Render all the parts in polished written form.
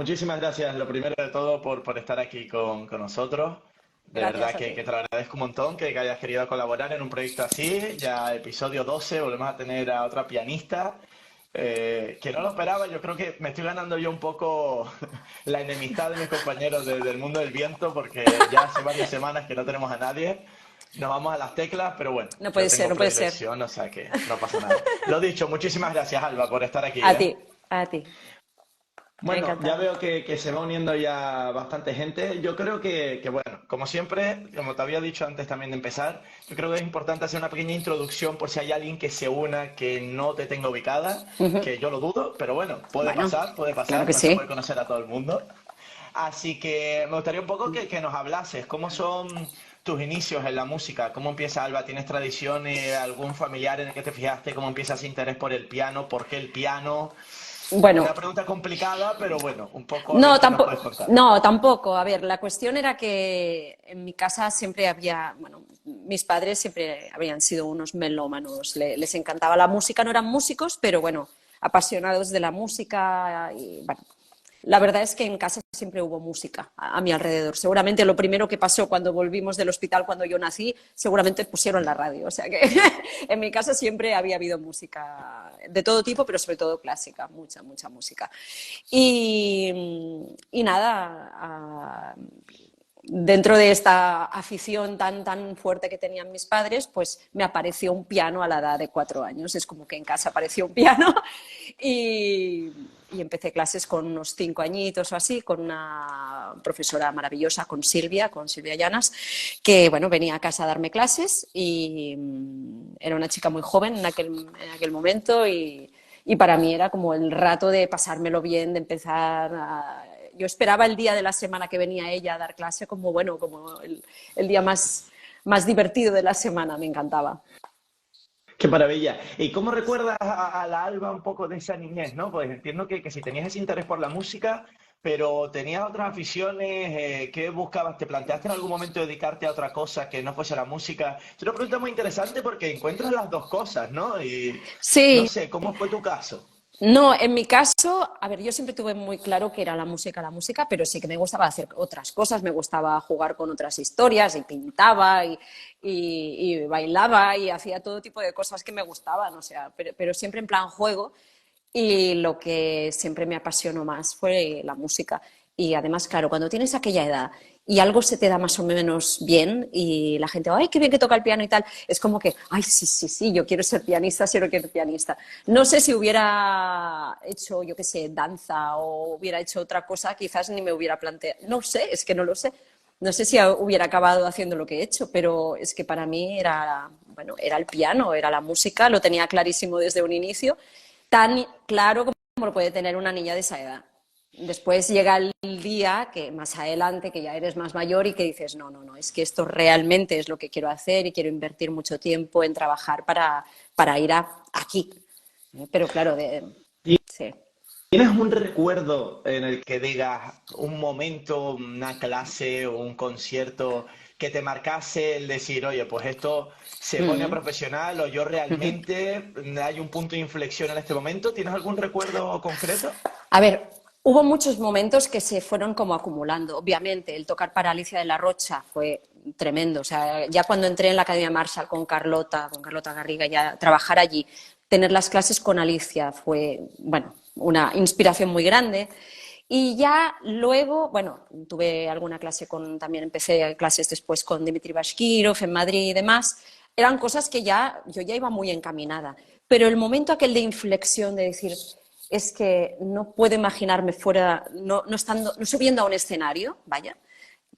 muchísimas gracias, lo primero de todo, por estar aquí con nosotros. De verdad Gracias a que ti. te lo agradezco un montón que hayas querido colaborar en un proyecto así. Ya episodio 12 volvemos a tener a otra pianista que no lo esperaba. Yo creo que me estoy ganando yo un poco la enemistad de mis compañeros del mundo del viento porque ya hace varias semanas que no tenemos a nadie. Nos vamos a las teclas, pero bueno, No yo puede ser, tengo no puede ser. predilección, o sea que no pasa nada. Lo dicho, muchísimas gracias, Alba, por estar aquí, A ti, ¿eh? a ti. Bueno, ya Encantada. veo que se va uniendo ya bastante gente. Yo creo bueno, como siempre, como te había dicho antes también de empezar, yo creo que es importante hacer una pequeña introducción por si hay alguien que se una que no te tenga ubicada, Ujú. que yo lo dudo, pero bueno, Bueno, puede claro pasar, que no se puede sí. conocer a todo el mundo. Así que me gustaría un poco que nos hablases, ¿cómo son tus inicios en la música? ¿Cómo empieza Alba? ¿Tienes tradiciones, algún familiar en el que te fijaste? ¿Cómo empieza ese interés por el piano? ¿Por qué el piano? Bueno, Una pregunta complicada, pero bueno, un poco a ver no, qué nos tampoco. puedes contar. No, tampoco. A ver, la cuestión era que en mi casa siempre había, bueno, mis padres siempre habían sido unos melómanos, les encantaba la música, no eran músicos, pero bueno, apasionados de la música y bueno, la verdad es que en casa siempre hubo música a mi alrededor. Seguramente lo primero que pasó cuando volvimos del hospital cuando yo nací, seguramente pusieron la radio. O sea que en mi casa siempre había habido música de todo tipo, pero sobre todo clásica, mucha, mucha música. Y nada, dentro de esta afición tan fuerte que tenían mis padres, pues me apareció un piano a la edad de 4 años. Es como que en casa apareció un piano y, y empecé clases con unos 5 añitos o así, con una profesora maravillosa, con Silvia Llanas, que bueno, venía a casa a darme clases y era una chica muy joven en aquel momento y para mí era como el rato de pasármelo bien, de empezar a... Yo esperaba el día de la semana que venía ella a dar clase como, bueno, como el día más divertido de la semana, me encantaba. Qué maravilla. ¿Y cómo recuerdas a la Alba un poco de esa niñez, no? Pues entiendo que si tenías ese interés por la música, pero tenías otras aficiones, ¿qué buscabas? ¿Te planteaste en algún momento dedicarte a otra cosa que no fuese la música? Es una pregunta muy interesante porque encuentras las dos cosas, ¿no? Y no Sí, sé, ¿cómo fue tu caso? no, en mi caso, a ver, yo siempre tuve muy claro que era la música, pero sí que me gustaba hacer otras cosas, me gustaba jugar con otras historias y pintaba y bailaba y hacía todo tipo de cosas que me gustaban, o sea, pero siempre en plan juego y lo que siempre me apasionó más fue la música. Y además, claro, cuando tienes aquella edad y algo se te da más o menos bien y la gente, ay, qué bien que toca el piano y tal, es como que, ay, sí, sí, sí, yo quiero ser pianista, quiero ser pianista. No sé si hubiera hecho, yo qué sé, danza o hubiera hecho otra cosa, quizás ni me hubiera planteado, no sé, es que no lo sé. No sé si hubiera acabado haciendo lo que he hecho, pero es que para mí era, bueno, era el piano, era la música, lo tenía clarísimo desde un inicio, tan claro como lo puede tener una niña de esa edad. Después llega el día que más adelante, que ya eres más mayor y que dices, no, no, no, es que esto realmente es lo que quiero hacer y quiero invertir mucho tiempo en trabajar para ir aquí. Pero claro, sí. ¿Tienes un recuerdo en el que digas un momento, una clase o un concierto que te marcase el decir, oye, pues esto se pone a Mm. profesional o yo realmente hay un punto de inflexión en este momento? ¿Tienes algún recuerdo concreto? A ver, hubo muchos momentos que se fueron como acumulando. Obviamente, el tocar para Alicia de la Rocha fue tremendo. O sea, ya cuando entré en la Academia Marshall con Carlota Garriga, ya trabajar allí, tener las clases con Alicia fue, bueno, una inspiración muy grande. Y ya luego, bueno, tuve alguna clase con, también empecé clases después con Dimitri Bashkirov en Madrid y demás. Eran cosas que ya, yo ya iba muy encaminada. Pero el momento aquel de inflexión de decir, es que no puedo imaginarme fuera, no, estando, no subiendo a un escenario, vaya,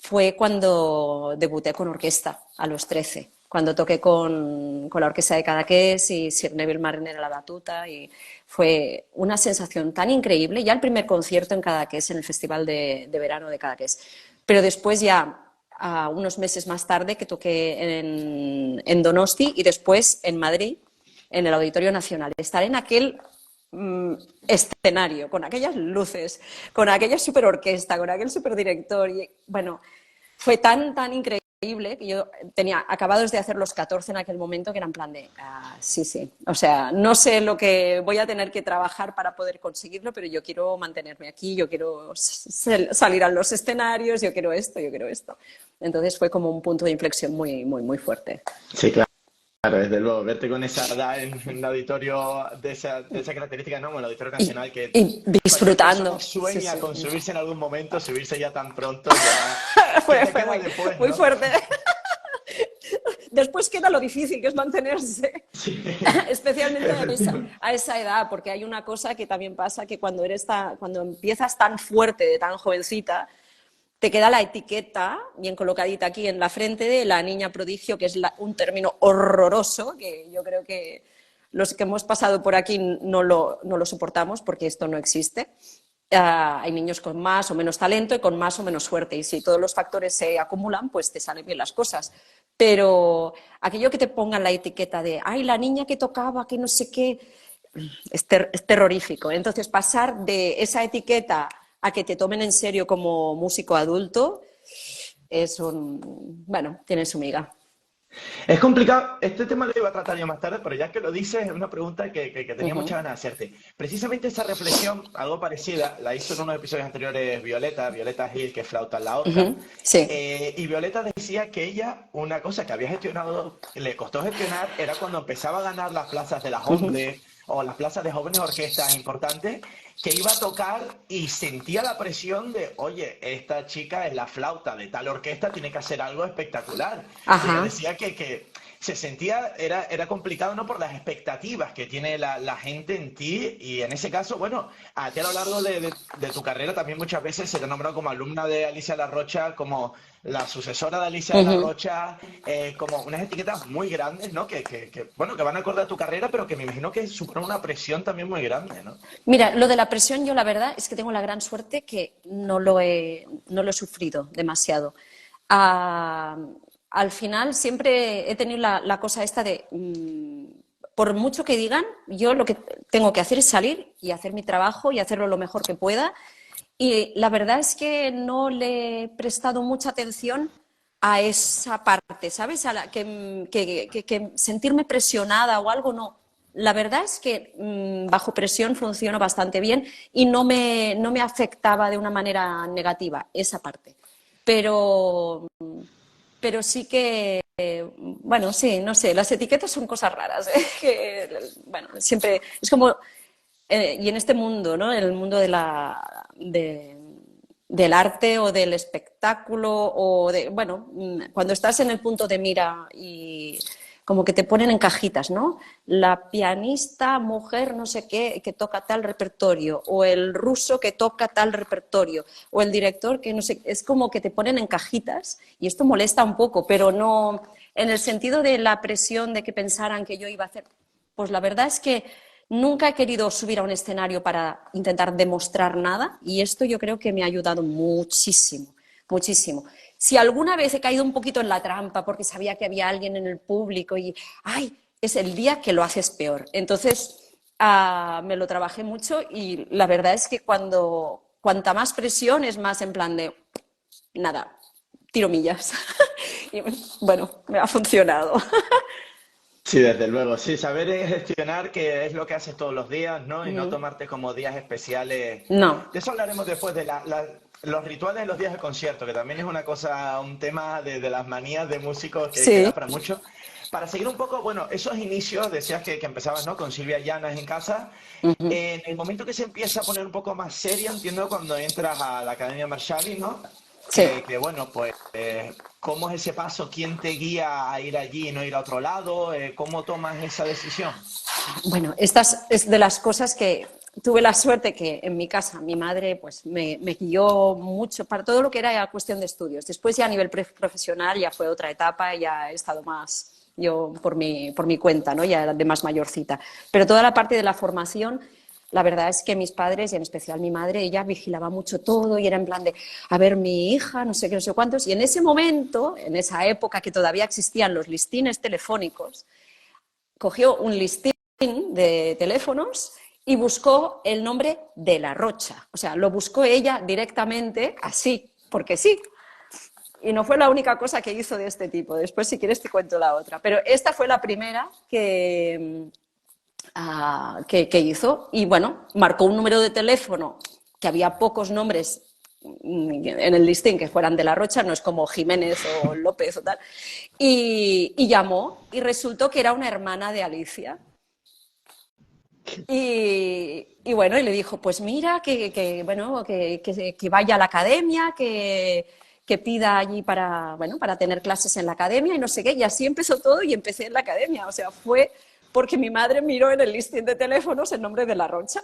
fue cuando debuté con orquesta a los 13, cuando toqué con la orquesta de Cadaqués y Sir Neville Marriner a la batuta y fue una sensación tan increíble, ya el primer concierto en Cadaqués, en el Festival de Verano de Cadaqués, pero después ya a unos meses más tarde que toqué en Donosti y después en Madrid, en el Auditorio Nacional. Estar en aquel escenario, con aquellas luces, con aquella superorquesta, con aquel superdirector, y bueno, fue tan increíble increíble, que yo tenía acabados de hacer los 14 en aquel momento, que eran en plan de, sí, sí, o sea, no sé lo que voy a tener que trabajar para poder conseguirlo, pero yo quiero mantenerme aquí, yo quiero salir a los escenarios, yo quiero esto, yo quiero esto. Entonces fue como un punto de inflexión muy, muy, muy fuerte. Sí, claro. Claro, desde luego, verte con esa edad en un auditorio de esa característica, ¿no? Como el Auditorio Nacional, que Y cualquier persona disfrutando, sí, sueña sí. con subirse en algún momento, subirse ya tan pronto, ya... ¿Qué Fue, te fue queda muy, después, muy no? fuerte. Después queda lo difícil, que es mantenerse, Sí, especialmente efectivamente. a esa edad, porque hay una cosa que también pasa, que cuando empiezas tan fuerte, de tan jovencita, te queda la etiqueta bien colocadita aquí en la frente de la niña prodigio, que es un término horroroso, que yo creo que los que hemos pasado por aquí no lo soportamos, porque esto no existe. Hay niños con más o menos talento y con más o menos suerte, y si todos los factores se acumulan, pues te salen bien las cosas. Pero aquello que te pongan la etiqueta de, ay, la niña que tocaba, que no sé qué, es terrorífico. Entonces, pasar de esa etiqueta a que te tomen en serio como músico adulto bueno, tiene su miga. Es complicado, este tema lo iba a tratar yo más tarde, pero ya que lo dices, es una pregunta que Uh tenía -huh. muchas ganas de hacerte. Precisamente esa reflexión, algo parecida, la hizo en unos episodios anteriores Violeta Gil, que es flauta en la Uh otra. -huh. Sí. Y Violeta decía que ella, una cosa que había gestionado, le costó gestionar, era cuando empezaba a ganar las plazas de las Uh -huh. hombres o las plazas de jóvenes orquestas importantes, que iba a tocar y sentía la presión de, oye, esta chica es la flauta de tal orquesta, tiene que hacer algo espectacular. Y ella Ajá. decía que se sentía, era complicado, ¿no? Por las expectativas que tiene la gente en ti. Y en ese caso, bueno, a ti a lo largo de tu carrera también muchas veces se te ha nombrado como alumna de Alicia La Rocha, como la sucesora de Alicia Uh de La -huh. Rocha, como unas etiquetas muy grandes, ¿no? Bueno, que van acorde a tu carrera, pero que me imagino que suponen una presión también muy grande, ¿no? Mira, lo de la presión, yo la verdad es que tengo la gran suerte que no lo he sufrido demasiado. Ah, al final siempre he tenido la cosa esta de, por mucho que digan, yo lo que tengo que hacer es salir y hacer mi trabajo y hacerlo lo mejor que pueda. Y la verdad es que no le he prestado mucha atención a esa parte, ¿sabes? Que sentirme presionada o algo, no. La verdad es que bajo presión funciono bastante bien y no me afectaba de una manera negativa esa parte. Pero, pero sí que, bueno, sí, no sé, las etiquetas son cosas raras, ¿eh? Que, bueno, siempre es como, y en este mundo, ¿no? En el mundo del arte o del espectáculo o de, bueno, cuando estás en el punto de mira y como que te ponen en cajitas, ¿no? La pianista mujer no sé qué que toca tal repertorio o el ruso que toca tal repertorio o el director que no sé, es como que te ponen en cajitas y esto molesta un poco, pero no en el sentido de la presión de que pensaran que yo iba a hacer. Pues la verdad es que nunca he querido subir a un escenario para intentar demostrar nada y esto yo creo que me ha ayudado muchísimo, muchísimo. Si alguna vez he caído un poquito en la trampa porque sabía que había alguien en el público y, ay, es el día que lo haces peor. Entonces, me lo trabajé mucho y la verdad es que cuanta más presión es más en plan de, nada, tiro millas. Y bueno, me ha funcionado. Sí, desde luego, sí, saber gestionar que es lo que haces todos los días, ¿no? Y no Mm, tomarte como días especiales. no, De eso hablaremos después de los rituales de los días de concierto, que también es una cosa, un tema de las manías de músicos que sí. da para mucho. Para seguir un poco, bueno, esos inicios, decías que empezabas, ¿no? Con Silvia Llanas en casa. Uh-huh. En el momento que se empieza a poner un poco más seria, entiendo cuando entras a la Academia Marshall, ¿no? Sí. Bueno, pues, ¿cómo es ese paso? ¿Quién te guía a ir allí y no ir a otro lado? ¿Cómo tomas esa decisión? Bueno, estas es de las cosas que tuve la suerte que en mi casa mi madre pues me guió mucho para todo lo que era cuestión de estudios. Después ya a nivel profesional ya fue otra etapa, ya he estado más yo por mi cuenta, ¿no? Ya era de más mayorcita. Pero toda la parte de la formación, la verdad es que mis padres, y en especial mi madre, ella vigilaba mucho todo y era en plan de, a ver, mi hija, no sé qué, no sé cuántos. Y en ese momento, en esa época que todavía existían los listines telefónicos, cogió un listín de teléfonos y buscó el nombre de La Rocha. O sea, lo buscó ella directamente así, porque sí. Y no fue la única cosa que hizo de este tipo. Después, si quieres, te cuento la otra. Pero esta fue la primera que hizo. Y bueno, marcó un número de teléfono, que había pocos nombres en el listing que fueran de La Rocha, no es como Jiménez o López o tal. Y llamó y resultó que era una hermana de Alicia. Y bueno, y le dijo, pues mira, bueno, que vaya a la academia, que pida allí para, bueno, para tener clases en la academia y no sé qué. Y así empezó todo y empecé en la academia. O sea, fue porque mi madre miró en el listing de teléfonos el nombre de La Rocha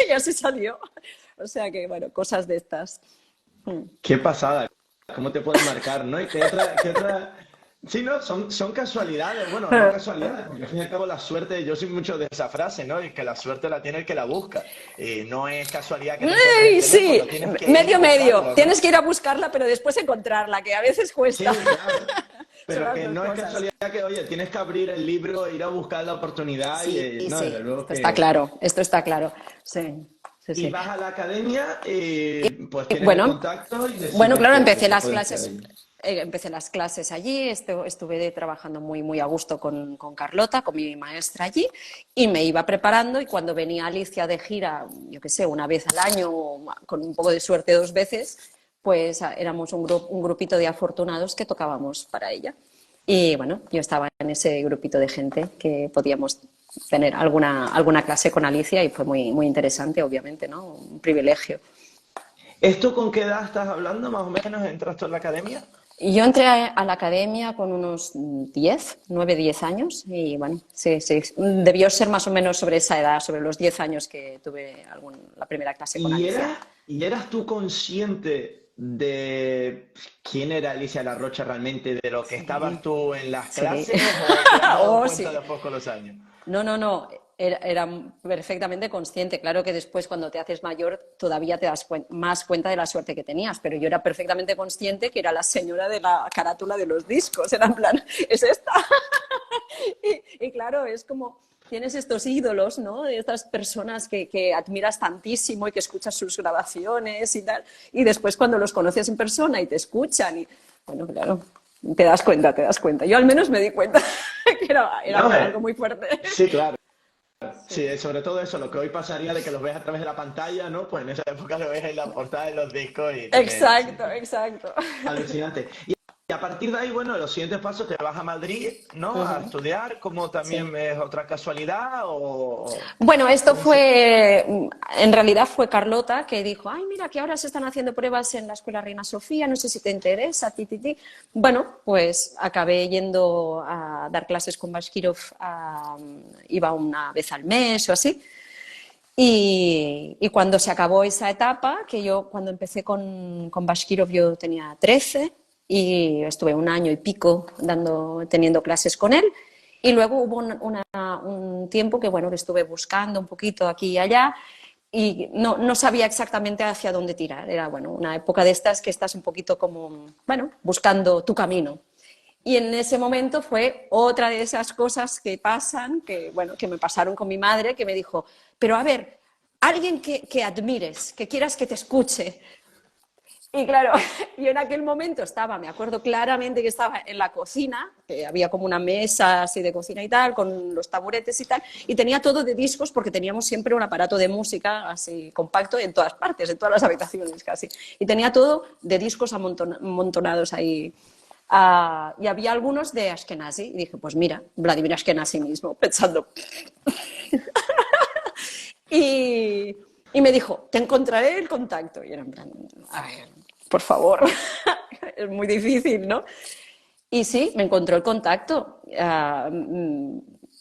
y así salió. O sea que, bueno, cosas de estas. Qué pasada, cómo te pueden marcar, ¿no? Y qué otra... Sí, no, son casualidades, bueno, no casualidades, porque al fin y al cabo la suerte, yo soy mucho de esa frase, ¿no? Y que la suerte la tiene el que la busca. Y no es casualidad que te encuentres el Sí, teléfono, tienes que ir a medio, medio. buscarlo, ¿no? Tienes que ir a buscarla, pero después encontrarla, que a veces cuesta. Sí, claro. Son Pero las que dos no es cosas. casualidad que, oye, tienes que abrir el libro, ir a buscar la oportunidad y, Sí, no, desde sí, luego esto está que... claro, esto está claro. Sí, sí, Y sí. vas a la academia, pues tienes el Bueno, contacto y bueno, decides claro, que te puedes quedar allí. empecé las clases allí, estuve trabajando muy, muy a gusto con Carlota, con mi maestra allí, y me iba preparando y cuando venía Alicia de gira, yo qué sé, una vez al año, con un poco de suerte dos veces, pues éramos un grupito de afortunados que tocábamos para ella. Y bueno, yo estaba en ese grupito de gente que podíamos tener alguna clase con Alicia y fue muy, muy interesante, obviamente, ¿no? Un privilegio. ¿Esto con qué edad estás hablando, más o menos? ¿Entras tú en la academia? Y yo entré a la academia con unos 10, 9, 10 años y bueno, sí, sí, debió ser más o menos sobre esa edad, sobre los 10 años que tuve la primera clase con ¿Y Alicia. eras, y eras tú consciente de quién era Alicia La Rocha realmente, de lo que estabas Sí, tú en las sí. clases o te has dado Oh, cuenta sí. después con los años? No, no, no, era perfectamente consciente. Claro que después, cuando te haces mayor, todavía te das más cuenta de la suerte que tenías, pero yo era perfectamente consciente que era la señora de la carátula de los discos. Era en plan, es esta. Y claro, es como tienes estos ídolos, ¿no? De estas personas que admiras tantísimo y que escuchas sus grabaciones y tal. Y después, cuando los conoces en persona y te escuchan, y bueno, claro, te das cuenta, te das cuenta. Yo al menos me di cuenta que era No, algo muy fuerte. sí, claro. Sí, Sí. sobre todo eso, lo que hoy pasaría de que los ves a través de la pantalla, ¿no? Pues en esa época lo ves en la portada de los discos y también, sí, Exacto, exacto. alucinante. Y a partir de ahí, bueno, los siguientes pasos te vas a Madrid, ¿no? A Ujú. estudiar, como Sí. también es otra casualidad Bueno, esto o en sí. fue, en realidad fue Carlota que dijo, ay, mira, que ahora se están haciendo pruebas en la Escuela Reina Sofía, no sé si te interesa, ti, ti, ti. Bueno, pues acabé yendo a dar clases con Bashkirov, iba una vez al mes o así. Y cuando se acabó esa etapa, que yo cuando empecé con Bashkirov yo tenía 13 y estuve un año y pico teniendo clases con él. Y luego hubo un tiempo que, bueno, que estuve buscando un poquito aquí y allá y no sabía exactamente hacia dónde tirar. Era, bueno, una época de estas que estás un poquito como, bueno, buscando tu camino. Y en ese momento fue otra de esas cosas que pasan, que, bueno, que me pasaron con mi madre, que me dijo, pero a ver, alguien que admires, que quieras que te escuche. Y claro, yo en aquel momento estaba, me acuerdo claramente que estaba en la cocina, que había como una mesa así de cocina y tal, con los taburetes y tal, y tenía todo de discos porque teníamos siempre un aparato de música así compacto en todas partes, en todas las habitaciones casi. Y tenía todo de discos amontonados ahí. Y había algunos de Ashkenazi, y dije, pues mira, Vladimir Ashkenazi mismo, pensando. Y, y me dijo, te encontraré el contacto. Y era en plan, a ver, por favor, es muy difícil, ¿no? Y sí, me encontró el contacto.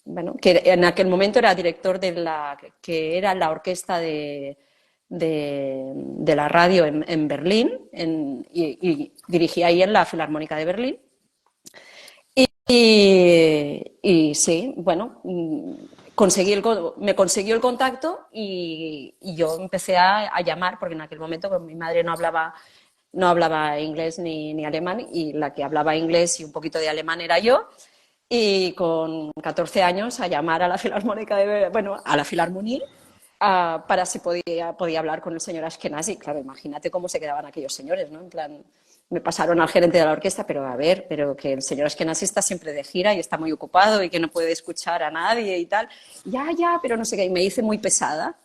Bueno, que en aquel momento era director de que era la orquesta de la radio en Berlín y dirigía ahí en la Filarmónica de Berlín. Y sí, bueno, me consiguió el contacto y yo empecé a llamar, porque en aquel momento pues, mi madre no hablaba inglés ni alemán, y la que hablaba inglés y un poquito de alemán era yo. Y con 14 años a llamar a la Filarmónica bueno, a la Filarmonía para si podía hablar con el señor Ashkenazi. Claro, imagínate cómo se quedaban aquellos señores, ¿no? En plan, me pasaron al gerente de la orquesta, pero a ver, pero que el señor Ashkenazi está siempre de gira y está muy ocupado y que no puede escuchar a nadie y tal. Ya, pero no sé qué, y me hice muy pesada.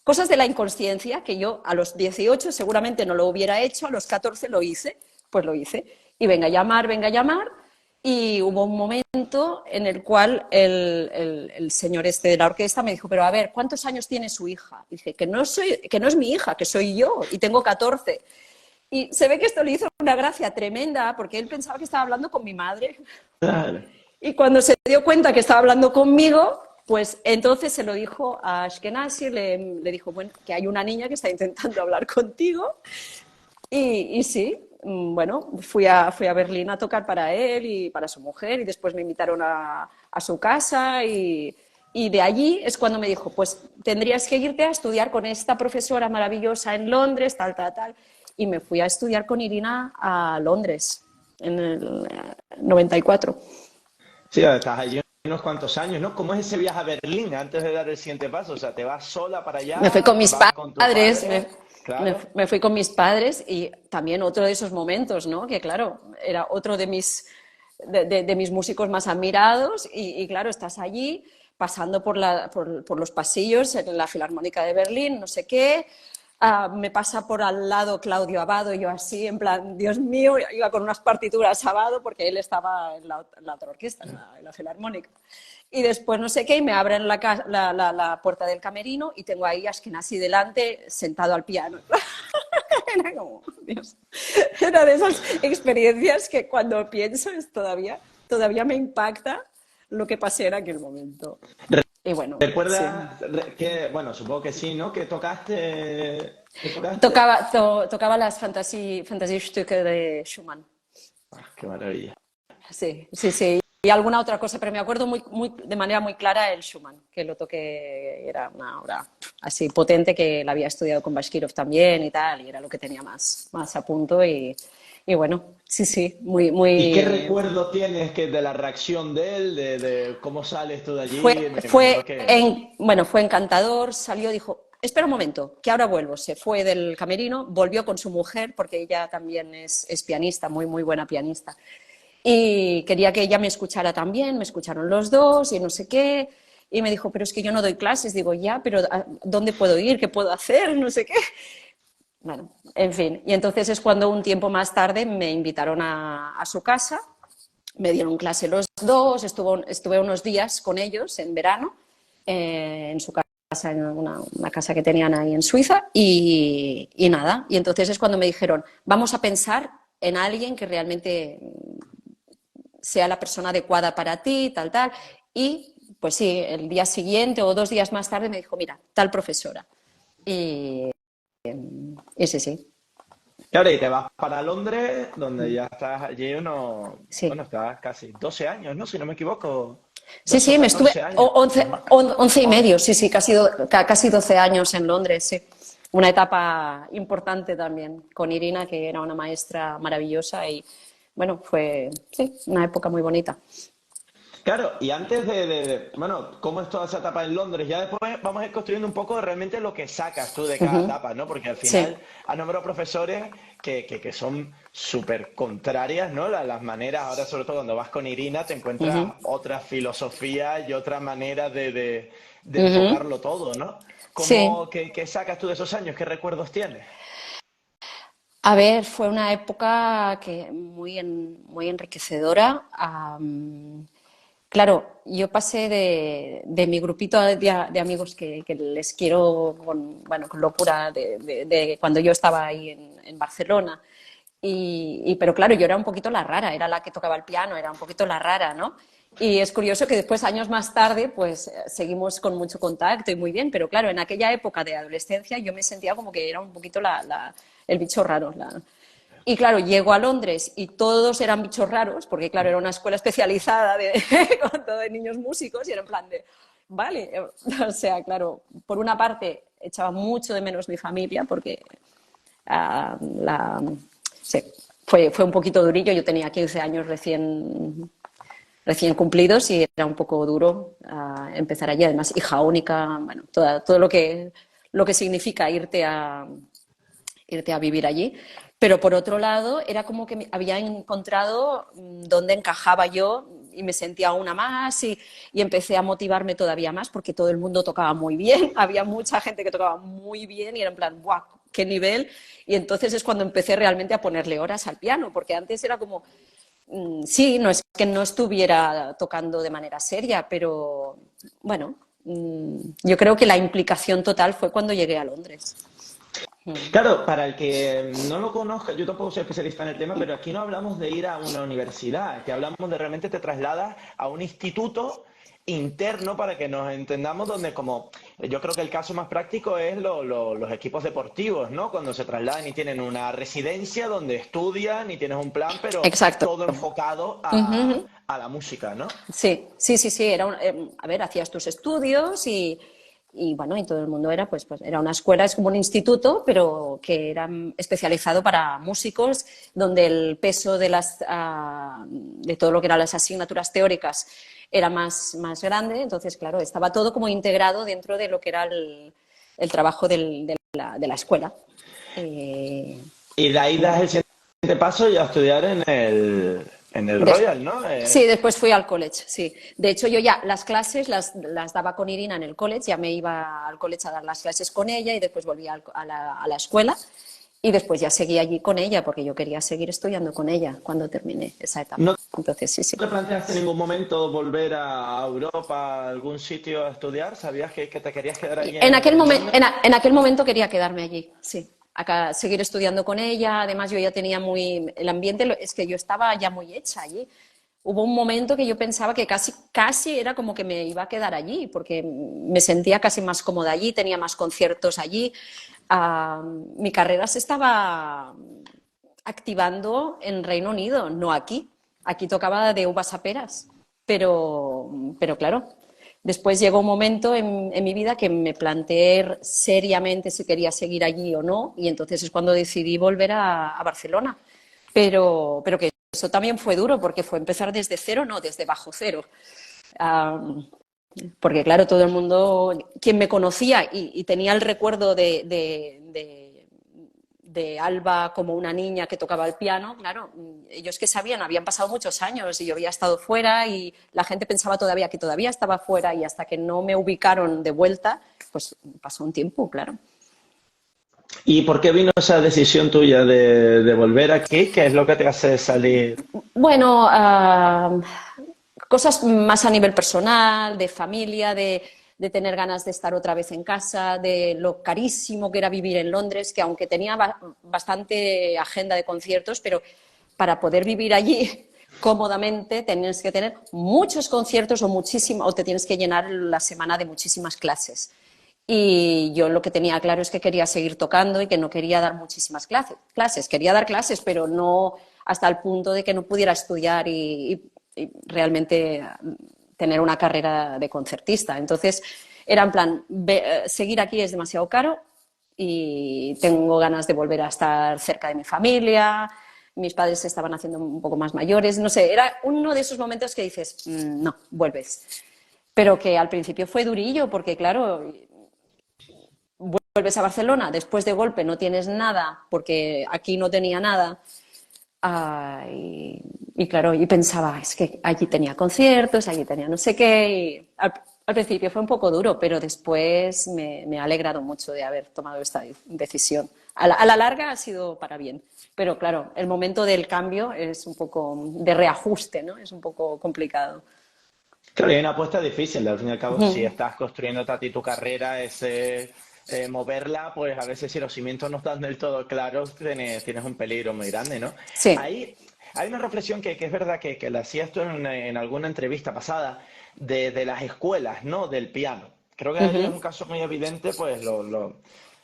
Cosas de la inconsciencia que yo a los 18 seguramente no lo hubiera hecho, a los 14 lo hice, pues lo hice. Y venga a llamar, y hubo un momento en el cual el señor este de la orquesta me dijo, pero a ver, ¿cuántos años tiene su hija? Y dije, que no es mi hija, que soy yo y tengo 14. Y se ve que esto le hizo una gracia tremenda porque él pensaba que estaba hablando con mi madre. Claro. Y cuando se dio cuenta que estaba hablando conmigo, pues entonces se lo dijo a Ashkenazi, le dijo, bueno, que hay una niña que está intentando hablar contigo. Y sí, bueno, fui a Berlín a tocar para él y para su mujer y después me invitaron a su casa y de allí es cuando me dijo, pues tendrías que irte a estudiar con esta profesora maravillosa en Londres, tal. Y me fui a estudiar con Irina a Londres en el 94. Sí, estás allí unos cuantos años, ¿no? ¿Cómo es ese viaje a Berlín antes de dar el siguiente paso? O sea, ¿te vas sola para Me fui con allá? mis ¿Vas con tu padres, padre? Claro. me fui con mis padres y también otro de esos momentos, ¿no? Que claro, era otro de de mis músicos más admirados y claro, estás allí pasando por los pasillos en la Filarmónica de Berlín, no sé qué. Me pasa por al lado Claudio Abbado y yo así, en plan, Dios mío, iba con unas partituras a Abbado porque él estaba en la otra orquesta, en la Filarmónica. Y después no sé qué, y me abren la puerta del camerino y tengo ahí a Ashkenazi delante, sentado al piano. Era como, Dios, era de esas experiencias que cuando pienso todavía me impacta lo que pasé en aquel momento. Y bueno, sí. ¿Recuerdas que, bueno, supongo que sí, ¿no? ¿Qué tocaste? Tocaba las Fantasiestücke de Schumann. Ah, qué maravilla. Sí. Y alguna otra cosa, pero me acuerdo de manera muy clara el Schumann, que lo toqué, era una obra así potente que la había estudiado con Bashkirov también y tal, y era lo que tenía más a punto y bueno, sí, ¿Y qué muy... recuerdo tienes de la reacción de él, de cómo sales tú de Fue, allí? Me imagino que... bueno, fue encantador, salió, dijo, espera un momento, que ahora vuelvo. Se fue del camerino, volvió con su mujer, porque ella también es pianista, muy buena pianista. Y quería que ella me escuchara también, me escucharon los dos y no sé qué. Y me dijo, pero es que yo no doy clases. Digo, ya, pero ¿a dónde puedo ir? ¿Qué puedo hacer? No sé qué. Bueno, en fin. Y entonces es cuando un tiempo más tarde me invitaron a su casa, me dieron clase los dos, estuve unos días con ellos en verano, en su casa, en una casa que tenían ahí en Suiza, y nada. Y entonces es cuando me dijeron, vamos a pensar en alguien que realmente sea la persona adecuada para ti, tal. Y pues sí, el día siguiente o 2 días más tarde me dijo, mira, tal profesora. Y, y sí. Claro, y te vas para Londres, donde ya estás allí bueno, Sí. estás casi 12 años, ¿no? Si no me equivoco, Sí, me estuve 12 años. 11 y On- medio, sí, casi 12 años en Londres, sí. Una etapa importante también con Irina, que era una maestra maravillosa y bueno, fue sí, una época muy bonita. Claro, y antes bueno, ¿cómo es toda esa etapa en Londres? Ya después vamos a ir construyendo un poco realmente lo que sacas tú de cada etapa, ¿no? Porque al Sí. final has nombrado profesores que son súper contrarias, ¿no? Las maneras, ahora sobre todo cuando vas con Irina, te encuentras otra filosofía y otra manera de enfocarlo todo, ¿no? Sí. ¿Qué sacas tú de esos años? ¿Qué recuerdos tienes? A ver, fue una época que muy enriquecedora. Claro, yo pasé de mi grupito de amigos que les quiero con locura de cuando yo estaba ahí en Barcelona. Pero claro, yo era un poquito la rara, era la que tocaba el piano, era un poquito la rara, ¿no? Y es curioso que después, años más tarde, pues seguimos con mucho contacto y muy bien, pero claro, en aquella época de adolescencia yo me sentía como que era un poquito el bicho raro. Y claro, llego a Londres y todos eran bichos raros, porque claro, era una escuela especializada con todo de niños músicos y era en plan de, vale, o sea, claro, por una parte echaba mucho de menos mi familia, porque uh, la, sí, fue un poquito durillo, yo tenía 15 años recién cumplidos y era un poco duro empezar allí, además hija única, bueno, todo lo que significa irte a vivir allí. Pero por otro lado, era como que había encontrado dónde encajaba yo y me sentía una más y empecé a motivarme todavía más porque todo el mundo tocaba muy bien, había mucha gente que tocaba muy bien y era en plan, ¡guau! ¡Qué nivel! Y entonces es cuando empecé realmente a ponerle horas al piano, porque antes era como, sí, no es que no estuviera tocando de manera seria, pero bueno, yo creo que la implicación total fue cuando llegué a Londres. Claro, para el que no lo conozca, yo tampoco soy especialista en el tema, pero aquí no hablamos de ir a una universidad, que hablamos de realmente te trasladas a un instituto interno para que nos entendamos, donde como yo creo que el caso más práctico es los equipos deportivos, ¿no? Cuando se trasladan y tienen una residencia donde estudian y tienes un plan, pero Exacto. todo enfocado Ujú. a la música, ¿no? Sí, sí, sí, sí. A ver, hacías tus estudios y bueno, y todo el mundo era, pues era una escuela, es como un instituto, pero que era especializado para músicos, donde el peso de todo lo que eran las asignaturas teóricas era más grande. Entonces, claro, estaba todo como integrado dentro de lo que era el trabajo de la escuela. Eh, Y de ahí das el siguiente paso y a estudiar en el Des- Royal, ¿no? sí, después fui al college, sí. De hecho, yo ya las clases las daba con Irina en el college, ya me iba al college a dar las clases con ella y después volvía a la escuela y después ya seguí allí con ella porque yo quería seguir estudiando con ella cuando terminé esa etapa. ¿No Entonces, sí, sí. te planteaste en ningún momento volver a Europa, a algún sitio a estudiar? ¿Sabías que te querías quedar Y allí en aquel, en momen- Londres? en aquel momento quería quedarme allí, sí. Acá, seguir estudiando con ella, además yo ya tenía el ambiente, es que yo estaba ya muy hecha allí. Hubo un momento que yo pensaba que casi era como que me iba a quedar allí, porque me sentía casi más cómoda allí, tenía más conciertos allí. Mi carrera se estaba activando en Reino Unido, no aquí. Aquí tocaba de uvas a peras, pero claro, después llegó un momento en mi vida que me planteé seriamente si quería seguir allí o no, y entonces es cuando decidí volver a Barcelona. Pero que eso también fue duro, porque fue empezar desde cero, no, desde bajo cero. Um, Porque claro, todo el mundo, quien me conocía y tenía el recuerdo de Alba como una niña que tocaba el piano, claro, ellos que sabían, habían pasado muchos años y yo había estado fuera y la gente pensaba todavía que todavía estaba fuera y hasta que no me ubicaron de vuelta, pues pasó un tiempo, claro. ¿Y por qué vino esa decisión tuya de volver aquí? ¿Qué es lo que te hace salir? Bueno, cosas más a nivel personal, de familia, de tener ganas de estar otra vez en casa, de lo carísimo que era vivir en Londres, que aunque tenía bastante agenda de conciertos, pero para poder vivir allí cómodamente tienes que tener muchos conciertos o te tienes que llenar la semana de muchísimas clases. Y yo lo que tenía claro es que quería seguir tocando y que no quería dar muchísimas clases. Quería dar clases, pero no hasta el punto de que no pudiera estudiar y realmente tener una carrera de concertista. Entonces, era en plan, seguir aquí es demasiado caro y tengo ganas de volver a estar cerca de mi familia. Mis padres se estaban haciendo un poco más mayores. No sé, era uno de esos momentos que dices, no, vuelves. Pero que al principio fue durillo, porque claro, vuelves a Barcelona, después de golpe no tienes nada, porque aquí no tenía nada. Y claro, y pensaba, es que allí tenía conciertos, allí tenía no sé qué. Y al principio fue un poco duro, pero después me ha alegrado mucho de haber tomado esta decisión. A la larga ha sido para bien, pero claro, el momento del cambio es un poco de reajuste, ¿no? Es un poco complicado. Claro, hay una apuesta difícil. Al fin y al cabo, si Ujú. estás construyendo a ti tu carrera, moverla, pues a veces si los cimientos no están del todo claros, tienes un peligro muy grande, ¿no? Sí. Hay una reflexión que es verdad que la hacías tú en alguna entrevista pasada de las escuelas, ¿no? Del piano. Creo que es Ujú. un caso muy evidente, pues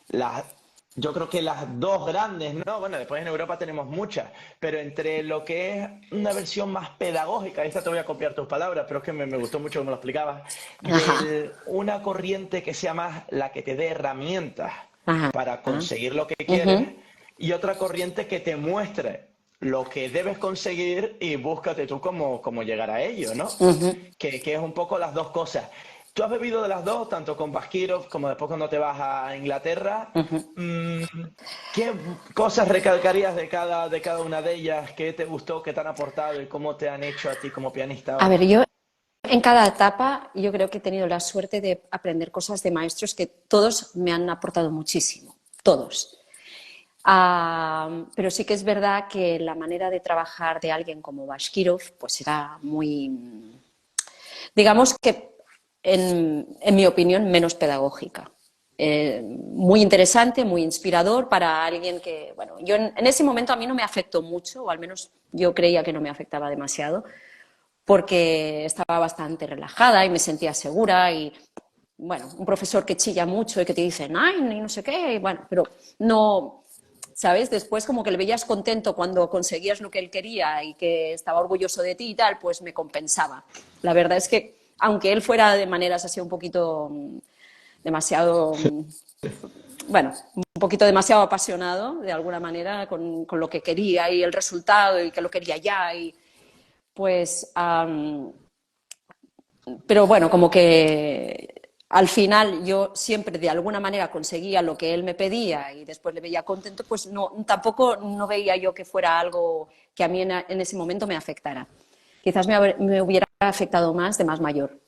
las, yo creo que las dos grandes, ¿no? Bueno, después en Europa tenemos muchas, pero entre lo que es una versión más pedagógica, esta te voy a copiar tus palabras, pero es que me gustó mucho como lo explicabas, Ajá. de una corriente que sea más la que te dé herramientas Ajá. para conseguir lo que quieres Ujú. y otra corriente que te muestre lo que debes conseguir y búscate tú cómo llegar a ello, ¿no? Ujú. Que es un poco las dos cosas. tú has bebido de las dos, tanto con Bashkirov como después cuando te vas a Inglaterra. Ujú. Mm, ¿Qué cosas recalcarías de cada una de ellas? ¿Qué te gustó, qué te han aportado y cómo te han hecho a ti como pianista A ahora? ver, yo en cada etapa yo creo que he tenido la suerte de aprender cosas de maestros que todos me han aportado muchísimo, todos. Pero sí que es verdad que la manera de trabajar de alguien como Bashkirov pues era muy, digamos que en mi opinión, menos pedagógica. Muy interesante, muy inspirador para alguien que, bueno, yo en ese momento a mí no me afectó mucho, o al menos yo creía que no me afectaba demasiado, porque estaba bastante relajada y me sentía segura y, bueno, un profesor que chilla mucho y que te dice, ay, y no sé qué, y bueno, pero no, ¿sabes? Después como que le veías contento cuando conseguías lo que él quería y que estaba orgulloso de ti y tal, pues me compensaba. La verdad es que, aunque él fuera de maneras así un poquito demasiado, bueno, un poquito demasiado apasionado de alguna manera con lo que quería y el resultado y que lo quería ya y pues pero bueno, como que al final yo siempre de alguna manera conseguía lo que él me pedía y después le veía contento, pues no, tampoco no veía yo que fuera algo que a mí en ese momento me afectara. Quizás me hubiera afectado más de más mayor,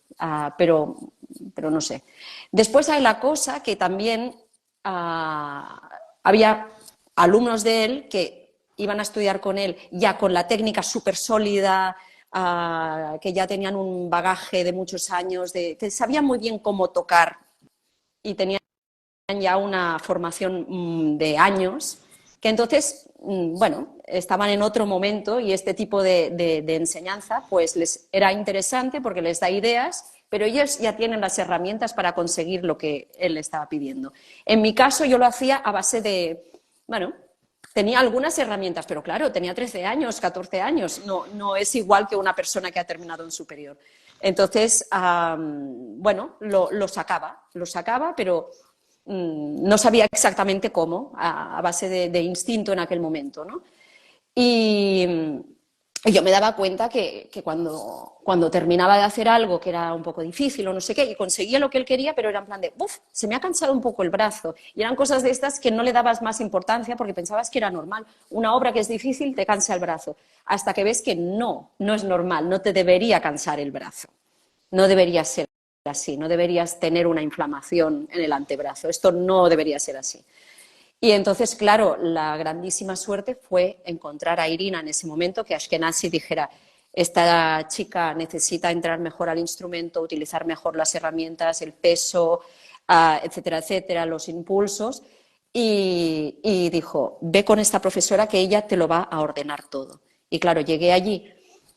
pero no sé. Después hay la cosa que también había alumnos de él que iban a estudiar con él ya con la técnica súper sólida, que ya tenían un bagaje de muchos años, que sabían muy bien cómo tocar y tenían ya una formación de años, que entonces, bueno, estaban en otro momento y este tipo de enseñanza pues les era interesante porque les da ideas, pero ellos ya tienen las herramientas para conseguir lo que él le estaba pidiendo. En mi caso yo lo hacía a base de, bueno, tenía algunas herramientas, pero claro, tenía 13 años, 14 años, no, no es igual que una persona que ha terminado en superior. Entonces, bueno, lo sacaba, pero no sabía exactamente cómo, a base de instinto en aquel momento, ¿no? Y, y yo me daba cuenta que cuando terminaba de hacer algo que era un poco difícil o no sé qué, y conseguía lo que él quería, pero era en plan de, uff, se me ha cansado un poco el brazo. Y eran cosas de estas que no le dabas más importancia porque pensabas que era normal. Una obra que es difícil te cansa el brazo, hasta que ves que no, no es normal, no te debería cansar el brazo. No debería ser así, no deberías tener una inflamación en el antebrazo. Esto no debería ser así. Y entonces, claro, la grandísima suerte fue encontrar a Irina en ese momento, que Ashkenazi dijera, esta chica necesita entrar mejor al instrumento, utilizar mejor las herramientas, el peso, etcétera, etcétera, los impulsos. Y dijo, ve con esta profesora que ella te lo va a ordenar todo. Y claro, llegué allí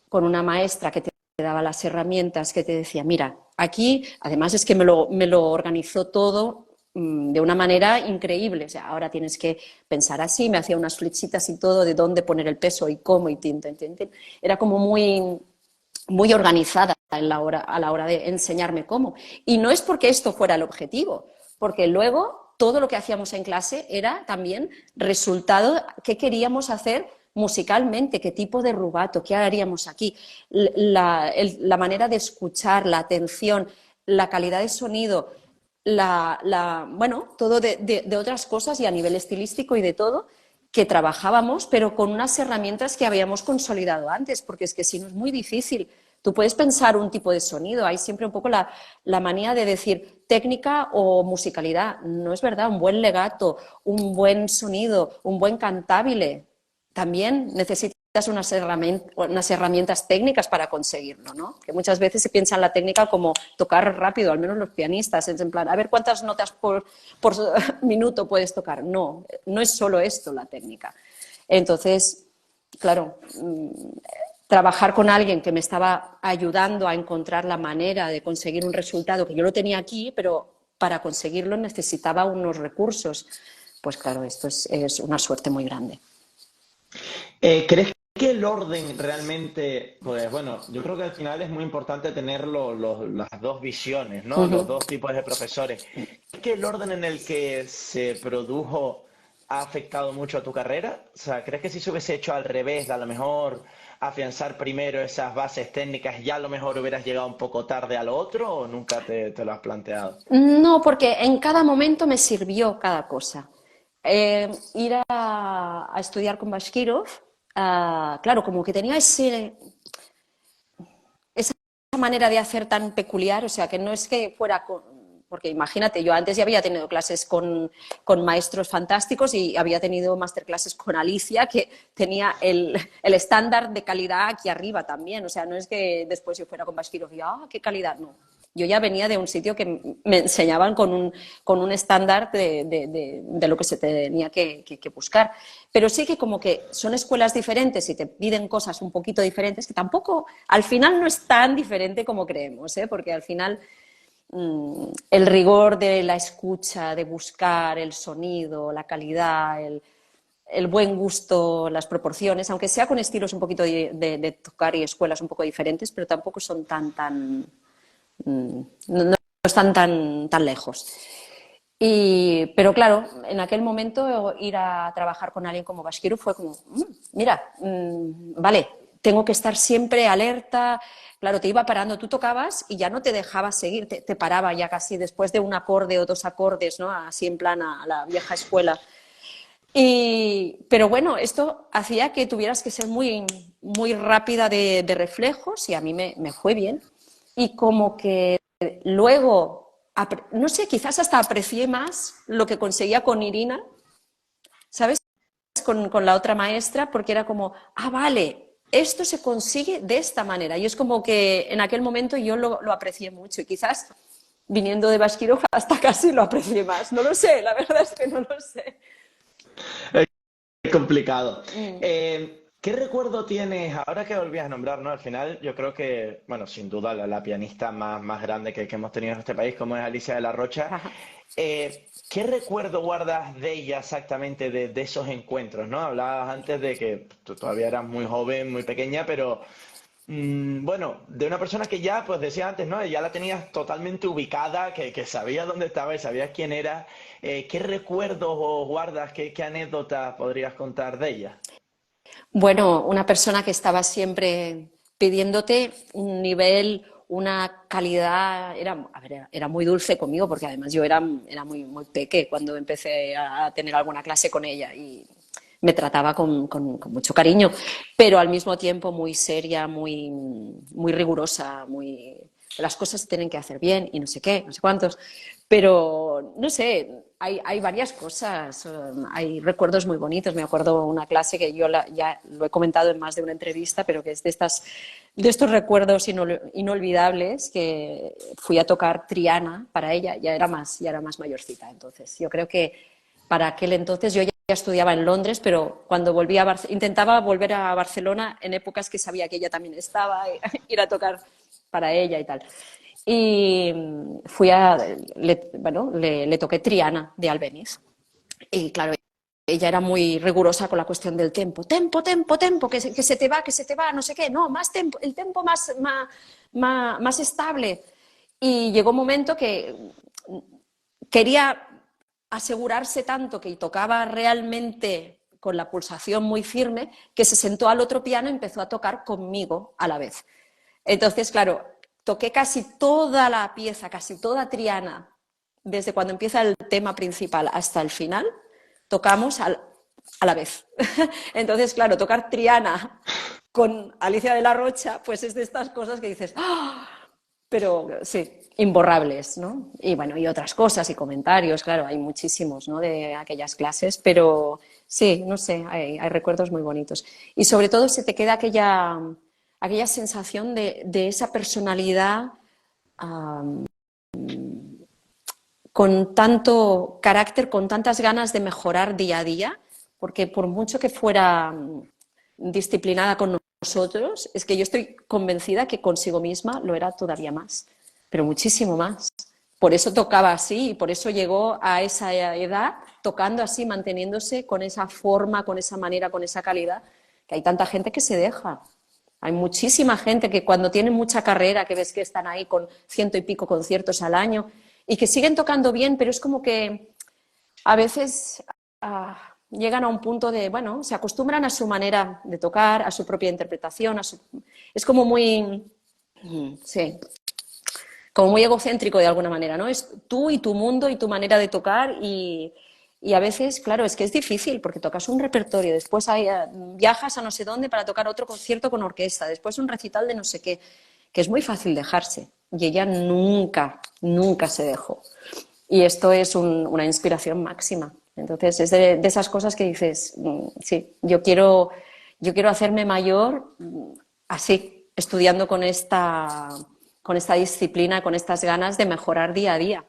con una maestra que te daba las herramientas, que te decía, mira, aquí, además es que me lo organizó todo de una manera increíble. O sea, ahora tienes que pensar así, me hacía unas flechitas y todo de dónde poner el peso y cómo y tin. Era como muy organizada a la hora de enseñarme cómo. Y no es porque esto fuera el objetivo, porque luego todo lo que hacíamos en clase era también resultado que queríamos hacer musicalmente, qué tipo de rubato, qué haríamos aquí, la manera de escuchar, la atención, la calidad de sonido, bueno, todo de otras cosas y a nivel estilístico y de todo que trabajábamos, pero con unas herramientas que habíamos consolidado antes, porque es que si no es muy difícil. Tú puedes pensar un tipo de sonido, hay siempre un poco la manía de decir técnica o musicalidad. No es verdad, un buen legato, un buen sonido, un buen cantabile. También necesitas unas herramientas técnicas para conseguirlo, ¿no? Que muchas veces se piensa en la técnica como tocar rápido, al menos los pianistas, es en plan, a ver cuántas notas por minuto puedes tocar. No, no es solo esto la técnica. Entonces, claro, trabajar con alguien que me estaba ayudando a encontrar la manera de conseguir un resultado que yo lo tenía aquí, pero para conseguirlo necesitaba unos recursos. Pues claro, esto es una suerte muy grande. ¿Crees que el orden realmente, pues bueno, yo creo que al final es muy importante tener las dos visiones, Uh ¿no? Los -huh. dos tipos de profesores. ¿Crees que el orden en el que se produjo ha afectado mucho a tu carrera? O sea, ¿crees que si se hubiese hecho al revés, a lo mejor afianzar primero esas bases técnicas, ya a lo mejor hubieras llegado un poco tarde a lo otro o nunca te lo has planteado? No, porque en cada momento me sirvió cada cosa. Ir a estudiar con Bashkirov, claro, como que tenía esa manera de hacer tan peculiar, o sea, que no es que fuera porque imagínate, yo antes ya había tenido clases con maestros fantásticos y había tenido masterclasses con Alicia, que tenía el estándar de calidad aquí arriba también, o sea, no es que después yo fuera con Bashkirov y, qué calidad, no. Yo ya venía de un sitio que me enseñaban con un estándar de lo que se tenía que buscar. Pero sí que como que son escuelas diferentes y te piden cosas un poquito diferentes, que tampoco, al final no es tan diferente como creemos, ¿eh? Porque al final el rigor de la escucha, de buscar el sonido, la calidad, el buen gusto, las proporciones, aunque sea con estilos un poquito de tocar y escuelas un poco diferentes, pero tampoco son no están tan lejos. Pero claro, en aquel momento ir a trabajar con alguien como Bashkirov fue como, mira, vale, tengo que estar siempre alerta. Claro, te iba parando, tú tocabas y ya no te dejaba seguir, te paraba ya casi después de un acorde o dos acordes, ¿no? Así en plan a la vieja escuela. Pero bueno, esto hacía que tuvieras que ser muy rápida de reflejos y a mí me fue bien. Y como que luego, no sé, quizás hasta aprecié más lo que conseguía con Irina, ¿sabes? Con la otra maestra, porque era como, vale, esto se consigue de esta manera. Y es como que en aquel momento yo lo aprecié mucho y quizás viniendo de Bashkirov hasta casi lo aprecié más. No lo sé, la verdad es que no lo sé. Es complicado. Mm. ¿Qué recuerdo tienes, ahora que volvías a nombrar, ¿no? Al final, yo creo que, bueno, sin duda la pianista más grande que hemos tenido en este país, como es Alicia de la Rocha, ¿qué recuerdo guardas de ella exactamente, de esos encuentros, ¿no? Hablabas antes de que tú todavía eras muy joven, muy pequeña, pero bueno, de una persona que ya, pues decía antes, ¿no? Ya la tenías totalmente ubicada, que sabía dónde estaba y sabías quién era. ¿Qué recuerdos o guardas, qué anécdotas podrías contar de ella? Bueno, una persona que estaba siempre pidiéndote un nivel, una calidad, a ver, era muy dulce conmigo porque además yo era muy peque cuando empecé a tener alguna clase con ella y me trataba con mucho cariño, pero al mismo tiempo muy seria, muy rigurosa, las cosas se tienen que hacer bien y no sé qué, no sé cuántos. Pero, no sé, hay varias cosas, hay recuerdos muy bonitos. Me acuerdo una clase que yo ya lo he comentado en más de una entrevista, pero que es de estos recuerdos inolvidables, que fui a tocar Triana para ella, ya era más mayorcita. Entonces, yo creo que para aquel entonces yo ya estudiaba en Londres, pero cuando intentaba volver a Barcelona en épocas que sabía que ella también estaba, ir a tocar para ella y tal. Y bueno, le toqué Triana de Albéniz. Y claro, ella era muy rigurosa con la cuestión del tempo. Tempo, tempo, tempo, que se te va, no sé qué. No, más tempo, el tempo más estable. Y llegó un momento que quería asegurarse tanto que tocaba realmente con la pulsación muy firme, que se sentó al otro piano y empezó a tocar conmigo a la vez. Entonces, claro, toqué casi toda la pieza, casi toda Triana, desde cuando empieza el tema principal hasta el final, tocamos a la vez. Entonces, claro, tocar Triana con Alicia de la Rocha, pues es de estas cosas que dices, pero sí, imborrables, ¿no? Y bueno, y otras cosas y comentarios, claro, hay muchísimos, ¿no? De aquellas clases, pero sí, no sé, hay recuerdos muy bonitos. Y sobre todo se te queda aquella sensación de esa personalidad um, con tanto carácter, con tantas ganas de mejorar día a día, porque por mucho que fuera disciplinada con nosotros, es que yo estoy convencida que consigo misma lo era todavía más, pero muchísimo más. Por eso tocaba así y por eso llegó a esa edad tocando así, manteniéndose con esa forma, con esa manera, con esa calidad, que hay tanta gente que se deja. Hay muchísima gente que cuando tienen mucha carrera, que ves que están ahí con 100 y pico conciertos al año y que siguen tocando bien, pero es como que a veces llegan a un punto de, bueno, se acostumbran a su manera de tocar, a su propia interpretación, es como muy, sí, como muy egocéntrico de alguna manera, ¿no? Es tú y tu mundo y tu manera de tocar y a veces, claro, es que es difícil porque tocas un repertorio, después viajas a no sé dónde para tocar otro concierto con orquesta, después un recital de no sé qué, que es muy fácil dejarse. Y ella nunca, nunca se dejó. Y esto es una inspiración máxima. Entonces, es de esas cosas que dices, sí, yo quiero hacerme mayor así, estudiando con esta disciplina, con estas ganas de mejorar día a día.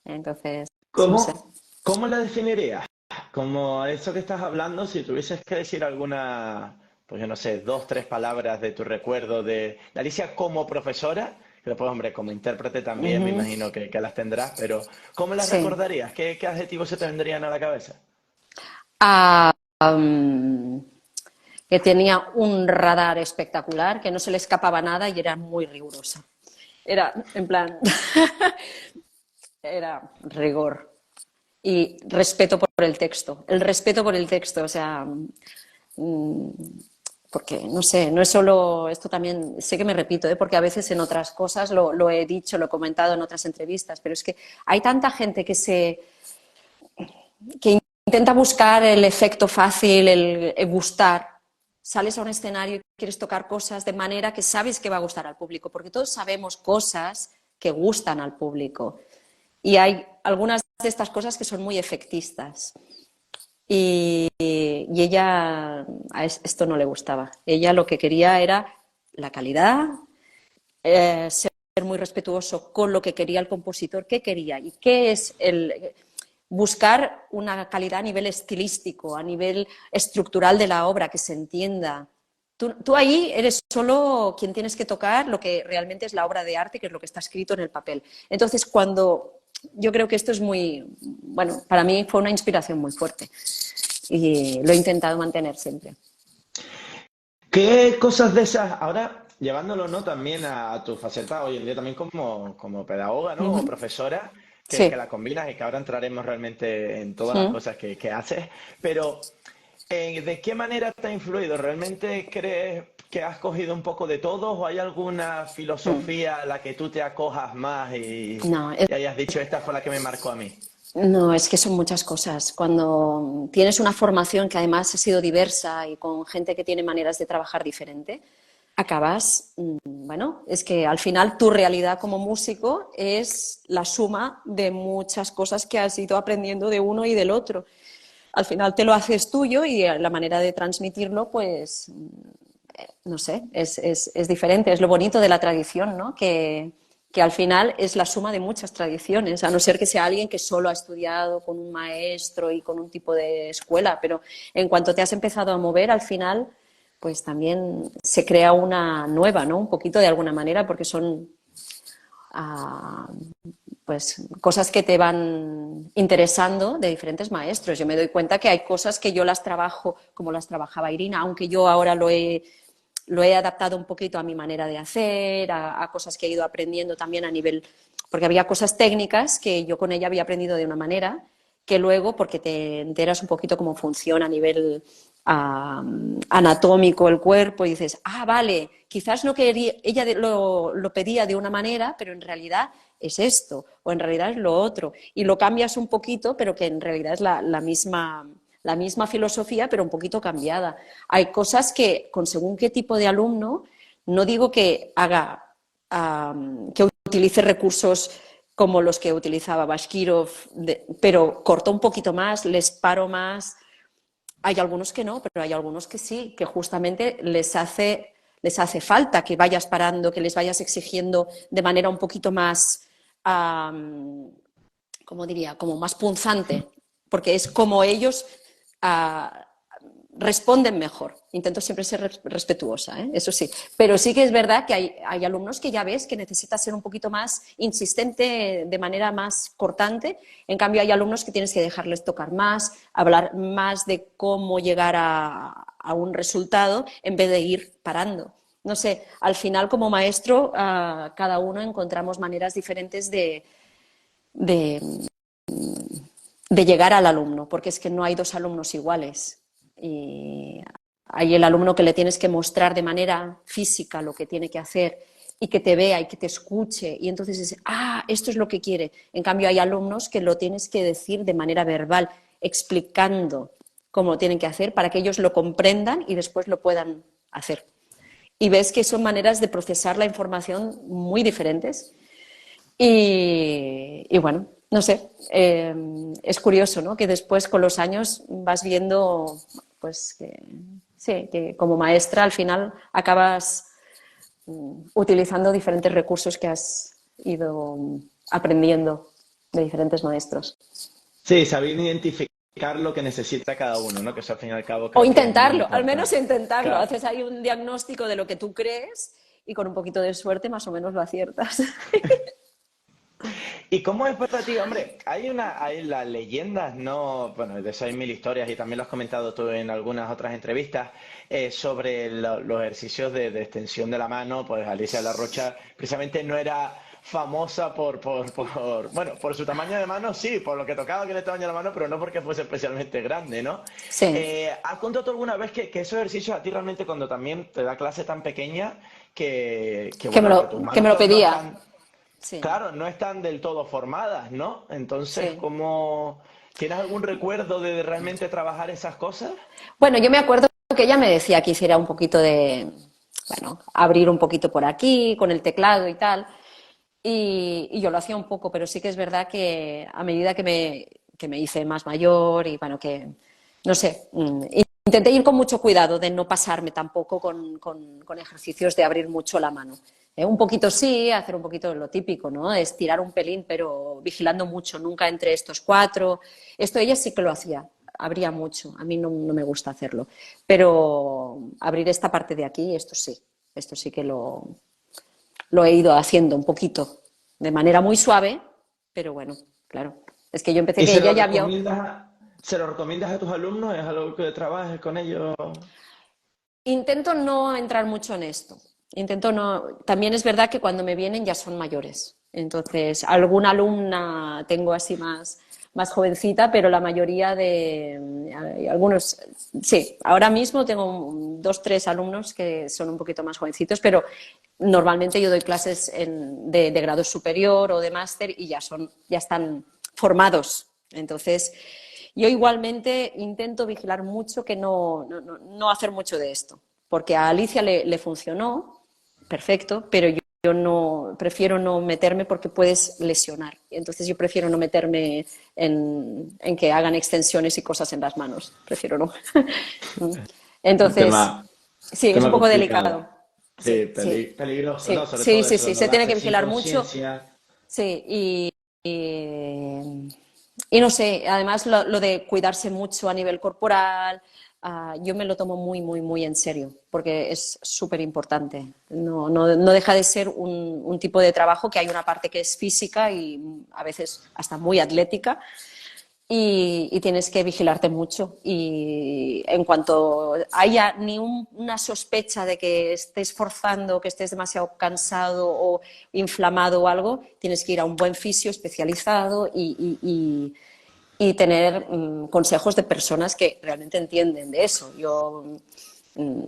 Entonces, no sé. ¿Cómo la definirías? Como eso que estás hablando, si tuvieses que decir alguna, pues yo no sé, dos, tres palabras de tu recuerdo de Alicia como profesora, que después, hombre, como intérprete también me Ujú. imagino que las tendrás, pero ¿cómo las Sí. recordarías? ¿Qué adjetivos se te vendrían a la cabeza? Ah, um, que tenía un radar espectacular, que no se le escapaba nada y era muy rigurosa. Era, en plan, era rigor y respeto por el texto. El respeto por el texto, o sea, mm, porque no sé, no es solo esto también, sé que me repito, ¿eh? Porque a veces en otras cosas lo he dicho, lo he comentado en otras entrevistas, pero es que hay tanta gente que intenta buscar el efecto fácil, el gustar. Sales a un escenario y quieres tocar cosas de manera que sabes que va a gustar al público, porque todos sabemos cosas que gustan al público. Y hay algunas de estas cosas que son muy efectistas. Y ella a esto no le gustaba. Ella lo que quería era la calidad, ser muy respetuoso con lo que quería el compositor, qué quería y qué es buscar una calidad a nivel estilístico, a nivel estructural de la obra, que se entienda. Tú ahí eres solo quien tienes que tocar lo que realmente es la obra de arte, que es lo que está escrito en el papel. Entonces, cuando yo creo que esto es muy, bueno, para mí fue una inspiración muy fuerte y lo he intentado mantener siempre. ¿Qué cosas de esas, ahora llevándolo, ¿no? También a tu faceta hoy en día también como pedagoga, ¿no? Uh Como -huh. profesora, que Sí. la combinas y que ahora entraremos realmente en todas las Uh cosas que haces, pero ¿de qué manera te ha influido? ¿Realmente crees que has cogido un poco de todo o hay alguna -huh. filosofía a la que tú te acojas más No, y hayas dicho, esta fue la que me marcó a mí? no, es que son muchas cosas. Cuando tienes una formación que además ha sido diversa y con gente que tiene maneras de trabajar diferente, acabas, bueno, es que al final tu realidad como músico es la suma de muchas cosas que has ido aprendiendo de uno y del otro. Al final te lo haces tuyo y la manera de transmitirlo, pues, no sé, es diferente. Es lo bonito de la tradición, ¿no? Que al final es la suma de muchas tradiciones, a no ser que sea alguien que solo ha estudiado con un maestro y con un tipo de escuela, pero en cuanto te has empezado a mover, al final, pues también se crea una nueva, ¿no? Un poquito de alguna manera, porque son ah, pues cosas que te van interesando de diferentes maestros. Yo me doy cuenta que hay cosas que yo las trabajo como las trabajaba Irina, aunque yo ahora lo he adaptado un poquito a mi manera de hacer, a cosas que he ido aprendiendo también a nivel, porque había cosas técnicas que yo con ella había aprendido de una manera, que luego, porque te enteras un poquito cómo funciona a nivel anatómico el cuerpo, y dices, ah, vale, quizás no quería, ella lo pedía de una manera, pero en realidad es esto, o en realidad es lo otro, y lo cambias un poquito, pero que en realidad es la misma filosofía, pero un poquito cambiada. Hay cosas que, con según qué tipo de alumno, no digo que haga, que utilice recursos como los que utilizaba Bashkirov, pero corto un poquito más, les paro más. Hay algunos que no, pero hay algunos que sí, que justamente les hace falta que vayas parando, que les vayas exigiendo de manera un poquito más, ¿cómo diría?, como más punzante, porque es como ellos uh, responden mejor. Intento siempre ser respetuosa, ¿eh? Eso sí. Pero sí que es verdad que hay alumnos que ya ves que necesitas ser un poquito más insistente de manera más cortante. En cambio, hay alumnos que tienes que dejarles tocar más, hablar más de cómo llegar a un resultado en vez de ir parando. No sé, al final como maestro, cada uno encontramos maneras diferentes de de llegar al alumno, porque es que no hay dos alumnos iguales. Y hay el alumno que le tienes que mostrar de manera física lo que tiene que hacer y que te vea y que te escuche, y entonces es, esto es lo que quiere. En cambio, hay alumnos que lo tienes que decir de manera verbal, explicando cómo lo tienen que hacer para que ellos lo comprendan y después lo puedan hacer. Y ves que son maneras de procesar la información muy diferentes. Y bueno, no sé, es curioso, ¿no? Que después con los años vas viendo, pues, sí, que como maestra al final acabas utilizando diferentes recursos que has ido aprendiendo de diferentes maestros. Sí, saber identificar lo que necesita cada uno, ¿no? Que eso al fin y al cabo O creo que es muy intentarlo, al menos importante. intentarlo. Claro. Haces ahí un diagnóstico de lo que tú crees y con un poquito de suerte más o menos lo aciertas. ¿Y cómo es para ti? Hombre, hay las leyendas, ¿no? Bueno, de eso hay mil historias y también lo has comentado tú en algunas otras entrevistas sobre los ejercicios de extensión de la mano. Pues Alicia de la Rocha precisamente no era famosa bueno, por su tamaño de mano, sí, por lo que tocaba que le tamaño de la mano, pero no porque fuese especialmente grande, ¿no? Sí, ¿Has contado tú alguna vez que esos ejercicios a ti realmente cuando también te da clase tan pequeña bueno, que tus que me manos lo no pedía. están. Sí, Claro, no están del todo formadas, ¿no? Entonces, sí. ¿cómo tienes algún recuerdo de realmente trabajar esas cosas? Bueno, yo me acuerdo que ella me decía que hiciera un poquito de, bueno, abrir un poquito por aquí con el teclado y tal. Y yo lo hacía un poco, pero sí que es verdad que a medida que me hice más mayor y bueno, que no sé, intenté ir con mucho cuidado de no pasarme tampoco con ejercicios de abrir mucho la mano. Un poquito sí, hacer un poquito lo típico, ¿no? Estirar un pelín, pero vigilando mucho, nunca entre estos cuatro. Esto ella sí que lo hacía, abría mucho. A mí no me gusta hacerlo. Pero abrir esta parte de aquí, esto sí que lo he ido haciendo un poquito, de manera muy suave, pero bueno, claro. Es que yo empecé ¿Y que ella ya vio. se lo recomiendas a tus alumnos? ¿Es algo que trabajes con ellos? Intento no entrar mucho en esto. Intento no. También es verdad que cuando me vienen ya son mayores. Entonces, alguna alumna tengo así más jovencita, pero la mayoría de algunos, sí, ahora mismo tengo dos, tres alumnos que son un poquito más jovencitos, pero normalmente yo doy clases de grado superior o de máster y ya están formados. Entonces, yo igualmente intento vigilar mucho que no hacer mucho de esto, porque a Alicia le funcionó, perfecto, pero yo no prefiero no meterme porque puedes lesionar. Entonces yo prefiero no meterme en que hagan extensiones y cosas en las manos. Prefiero no. Un Entonces, sí, es un tema poco complicado. delicado. Sí, Sí, sí, peligroso, ¿no? sí, Sobre sí, todo sí, eso, sí. cuando Se lo tiene que haces sin vigilar mucho. conciencia. Sí, y no sé, además lo de cuidarse mucho a nivel corporal, yo me lo tomo muy en serio, porque es súper importante. No deja de ser un tipo de trabajo que hay una parte que es física y a veces hasta muy atlética, y tienes que vigilarte mucho. Y en cuanto haya ni una sospecha de que estés forzando, que estés demasiado cansado o inflamado o algo, tienes que ir a un buen fisio especializado y tener consejos de personas que realmente entienden de eso. Yo mm,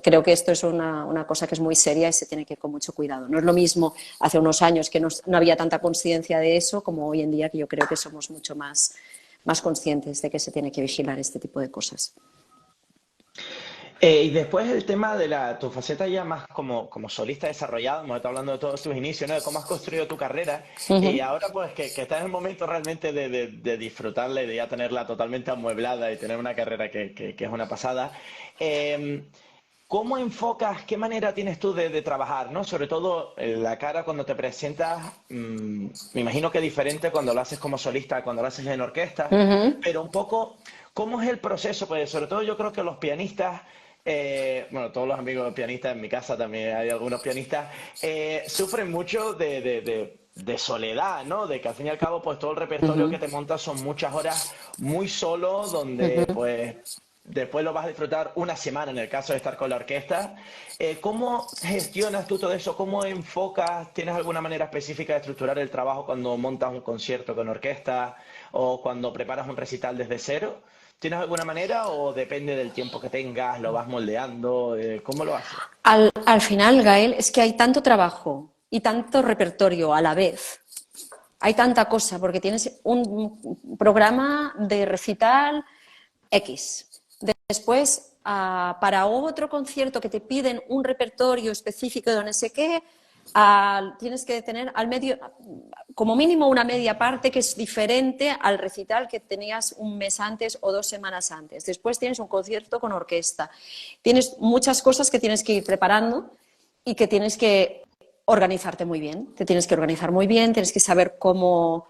creo que esto es una cosa que es muy seria y se tiene que ir con mucho cuidado. No es lo mismo hace unos años que no había tanta conciencia de eso como hoy en día, que yo creo que somos mucho más conscientes de que se tiene que vigilar este tipo de cosas. Y después el tema de tu faceta ya más como solista desarrollado, hemos estado hablando de todos tus inicios, ¿no? De cómo has construido tu carrera Uh y -huh. ahora pues que estás en el momento realmente de disfrutarla y de ya tenerla totalmente amueblada y tener una carrera que es una pasada. Eh, ¿Cómo enfocas, qué manera tienes tú de trabajar, ¿no? Sobre todo la cara cuando te presentas, me imagino que es diferente cuando lo haces como solista, cuando lo haces en orquesta, Uh -huh. pero un poco, ¿cómo es el proceso? Pues sobre todo yo creo que los pianistas, bueno, todos los amigos pianistas, en mi casa también hay algunos pianistas, sufren mucho de soledad, ¿no? De que al fin y al cabo, pues todo el Uh repertorio -huh. que te montas son muchas horas muy solo, Uh donde -huh. pues después lo vas a disfrutar una semana en el caso de estar con la orquesta. ¿Cómo gestionas tú todo eso? ¿Cómo enfocas? ¿Tienes alguna manera específica de estructurar el trabajo cuando montas un concierto con orquesta o cuando preparas un recital desde cero? ¿Tienes alguna manera o depende del tiempo que tengas, lo vas moldeando? ¿Cómo lo haces? Al final, Gael, es que hay tanto trabajo y tanto repertorio a la vez. Hay tanta cosa, porque tienes un programa de recital X. Después, para otro concierto que te piden un repertorio específico de no sé qué, tienes que tener al medio, como mínimo una media parte que es diferente al recital que tenías un mes antes o 2 semanas antes. Después tienes un concierto con orquesta. Tienes muchas cosas que tienes que ir preparando y que tienes que organizarte muy bien. Te tienes que organizar muy bien, tienes que saber cómo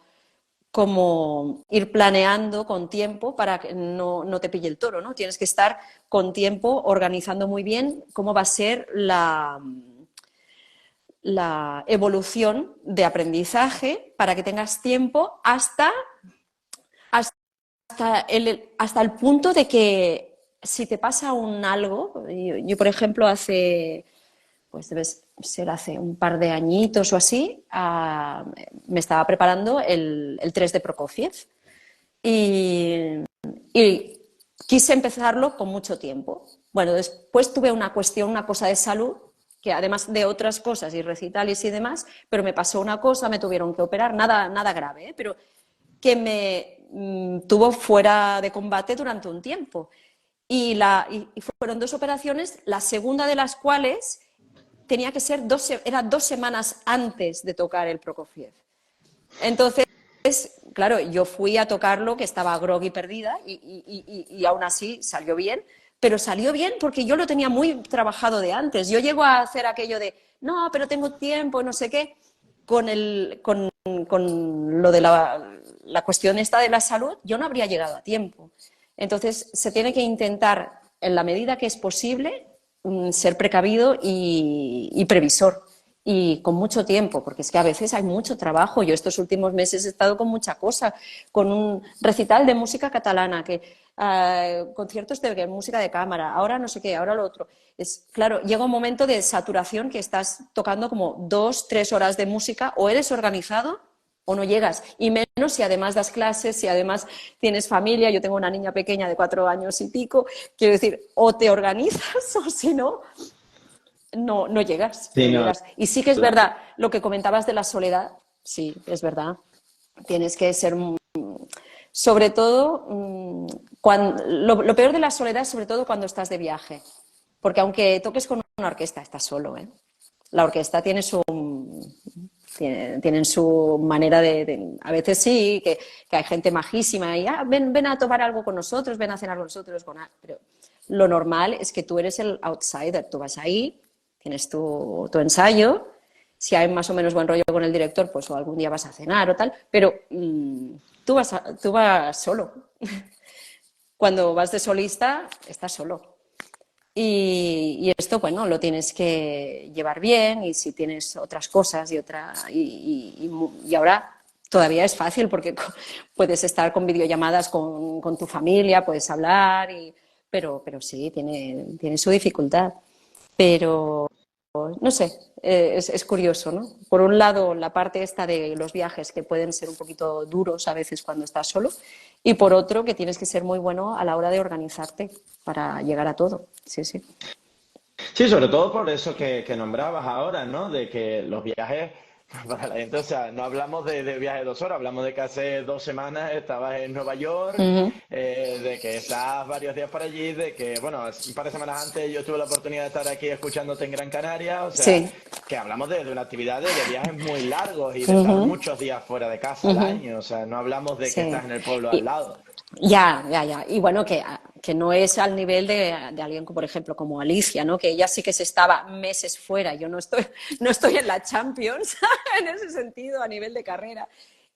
ir planeando con tiempo para que no te pille el toro, ¿no? Tienes que estar con tiempo organizando muy bien cómo va a ser la evolución de aprendizaje para que tengas tiempo hasta el punto de que si te pasa algo, yo por ejemplo pues debe ser hace un par de añitos o así, me estaba preparando el 3 de Prokofiev y, y quise empezarlo con mucho tiempo. Bueno, después tuve una cosa de salud, que además de otras cosas y recitales y demás, pero me pasó una cosa, me tuvieron que operar, nada grave, pero que me tuvo fuera de combate durante un tiempo. Y fueron 2 operaciones, la segunda de las cuales tenía que ser era 2 semanas antes de tocar el Prokofiev. Entonces, claro, yo fui a tocarlo, que estaba groggy perdida, y aún así salió bien, pero salió bien porque yo lo tenía muy trabajado de antes. Yo llego a hacer aquello de, no, pero tengo tiempo, no sé qué, con lo de la cuestión esta de la salud, yo no habría llegado a tiempo. Entonces, se tiene que intentar, en la medida que es posible, ser precavido y previsor. Y con mucho tiempo, porque es que a veces hay mucho trabajo. Yo estos últimos meses he estado con mucha cosa, con un recital de música catalana, conciertos de música de cámara, ahora no sé qué, ahora lo otro. Claro, llega un momento de saturación que estás tocando como 2, 3 horas de música, o eres organizado o no llegas. Y menos si además das clases, si además tienes familia. Yo tengo una niña pequeña de 4 años y pico. Quiero decir, o te organizas o si no, no llegas, Sí, no no, llegas. Y sí que es verdad, lo que comentabas de la soledad, sí, es verdad. Tienes que ser, sobre todo, lo peor de la soledad es sobre todo cuando estás de viaje. Porque aunque toques con una orquesta, estás solo, ¿eh? La orquesta tienen su manera a veces sí, que hay gente majísima y ven a tomar algo con nosotros, ven a cenar con nosotros, pero lo normal es que tú eres el outsider, tú vas ahí, tienes tu ensayo, si hay más o menos buen rollo con el director, pues o algún día vas a cenar o tal, pero tú vas solo. Cuando vas de solista, estás solo. Y esto, bueno, lo tienes que llevar bien, y si tienes otras cosas y ahora todavía es fácil porque puedes estar con videollamadas con tu familia, puedes hablar, pero sí, tiene su dificultad. Pero no sé, es curioso, ¿no? Por un lado, la parte esta de los viajes, que pueden ser un poquito duros a veces cuando estás solo, y por otro, que tienes que ser muy bueno a la hora de organizarte para llegar a todo. Sí, sí. Sí, sobre todo por eso que nombrabas ahora, ¿no? De que los viajes, para la gente, o sea, no hablamos de viajes de 2 horas, hablamos de que hace 2 semanas estabas en Nueva York, Ujú. de que estás varios días por allí, de que, bueno, un par de semanas antes yo tuve la oportunidad de estar aquí escuchándote en Gran Canaria, o sea, Sí. que hablamos de una actividad de viajes muy largos y de estar Ujú. muchos días fuera de casa al Ujú. año, o sea, no hablamos de que Sí. estás en el pueblo al Y, lado. ya. Y bueno, que no es al nivel de alguien, por ejemplo, como Alicia, ¿no? Que ella sí que se estaba meses fuera. Yo no estoy en la Champions en ese sentido, a nivel de carrera.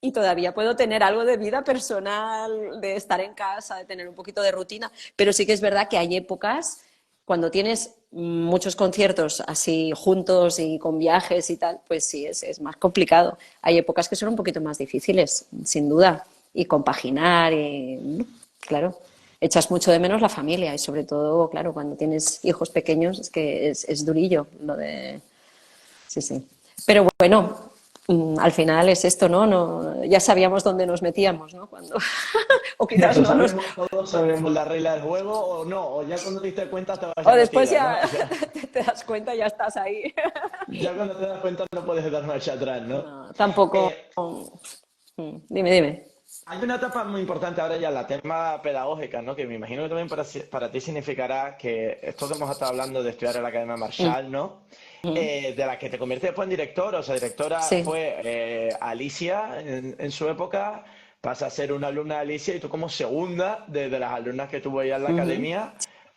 Y todavía puedo tener algo de vida personal, de estar en casa, de tener un poquito de rutina. Pero sí que es verdad que hay épocas, cuando tienes muchos conciertos así juntos y con viajes y tal, pues sí, es más complicado. Hay épocas que son un poquito más difíciles, sin duda, y compaginar, claro. echas mucho de menos la familia y sobre todo, claro, cuando tienes hijos pequeños es que es durillo lo de... Sí, sí. Pero bueno, al final es esto, ¿no? No, ya sabíamos dónde nos metíamos, ¿no? Cuando... o quizás Eso, no nos... sabemos, todos sabemos la regla del juego o no, o ya cuando te diste cuenta estabas O ya después metida, ya ¿no? O sea, te das cuenta y ya estás ahí. ya cuando te das cuenta no puedes dar marcha atrás, ¿no? No, tampoco... Eh, Dime, dime. Hay una etapa muy importante ahora ya, la tema pedagógica, ¿no? Que me imagino que también para ti significará que esto que hemos estado hablando de estudiar en la Academia Mm, Marshall, ¿no? mm. De la que te conviertes después en directora, o sea, directora Sí. fue Alicia en su época, pasa a ser una alumna de Alicia y tú como segunda de las alumnas que tuvo ella en la Ujú. academia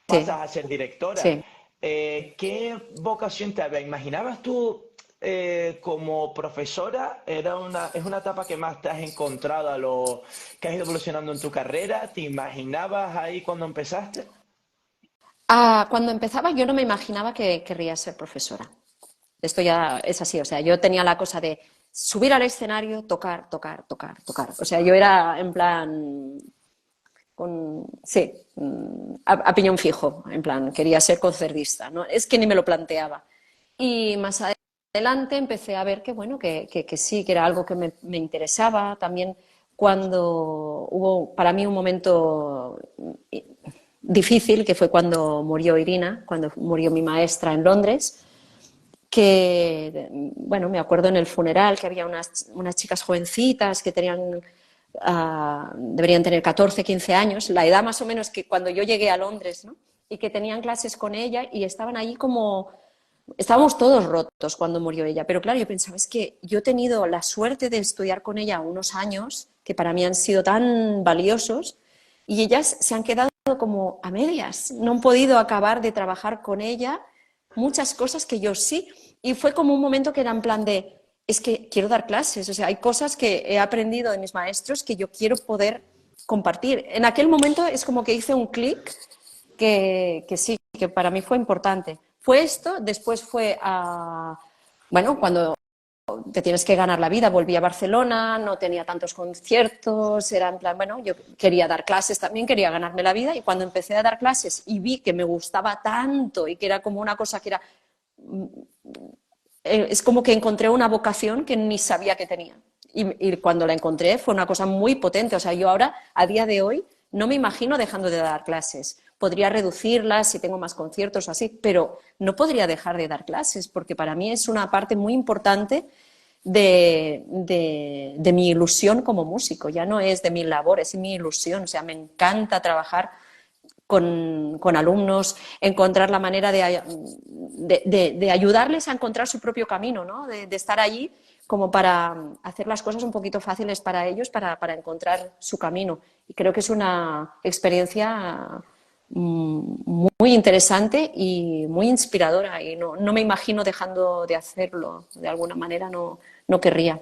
pasas Sí, a ser directora. sí. ¿Qué vocación te había? ¿Imaginabas tú como profesora? Es una etapa que más te has encontrado a lo que has ido evolucionando en tu carrera. ¿Te imaginabas ahí cuando empezaste? Cuando empezaba yo no me imaginaba que querría ser profesora. Esto ya es así, o sea, yo tenía la cosa de subir al escenario, tocar, tocar, tocar, tocar. O sea, yo era en plan, sí, a piñón fijo, en plan, quería ser concertista, ¿no? Es que ni me lo planteaba. Y más adelante empecé a ver que, bueno, que sí, que era algo que me interesaba. También cuando hubo para mí un momento difícil, que fue cuando murió Irina, cuando murió mi maestra en Londres, que, bueno, me acuerdo en el funeral que había unas chicas jovencitas que tenían, deberían tener 14, 15 años, la edad más o menos que cuando yo llegué a Londres, ¿no? Y que tenían clases con ella y estaban allí como... Estábamos todos rotos cuando murió ella, pero claro, yo pensaba, es que yo he tenido la suerte de estudiar con ella unos años que para mí han sido tan valiosos y ellas se han quedado como a medias, no han podido acabar de trabajar con ella muchas cosas que yo sí. Y fue como un momento que era en plan de, es que quiero dar clases, o sea, hay cosas que he aprendido de mis maestros que yo quiero poder compartir. En aquel momento es como que hice un clic que sí, que para mí fue importante. Fue esto, después fue a, bueno, cuando te tienes que ganar la vida, volví a Barcelona, no tenía tantos conciertos, era en plan, bueno, yo quería dar clases también, quería ganarme la vida y cuando empecé a dar clases y vi que me gustaba tanto y que era como una cosa que era, es como que encontré una vocación que ni sabía que tenía. Y cuando la encontré fue una cosa muy potente, o sea, yo ahora, a día de hoy, no me imagino dejando de dar clases. Podría reducirlas si tengo más conciertos o así, pero no podría dejar de dar clases porque para mí es una parte muy importante de mi ilusión como músico. Ya no es de mi labor, es mi ilusión. O sea, me encanta trabajar con alumnos, encontrar la manera de ayudarles a encontrar su propio camino, ¿no? De estar allí como para hacer las cosas un poquito fáciles para ellos, para encontrar su camino. Y creo que es una experiencia muy interesante y muy inspiradora y no me imagino dejando de hacerlo. De alguna manera no querría.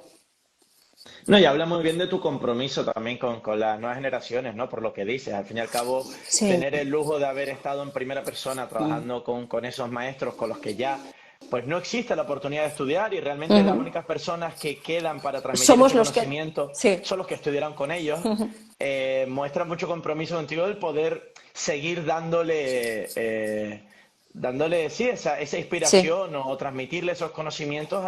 No, y habla muy bien de tu compromiso también con las nuevas generaciones, ¿no? Por lo que dices. Al fin y al cabo, Sí. tener el lujo de haber estado en primera persona Mm. trabajando con esos maestros con los que ya pues no existe la oportunidad de estudiar y realmente las Ujú. únicas personas que quedan para transmitir Somos ese los que... conocimiento Sí. son los que estudiaron con ellos, muestra mucho compromiso contigo el poder seguir dándole, sí, esa Sí. inspiración o transmitirle esos conocimientos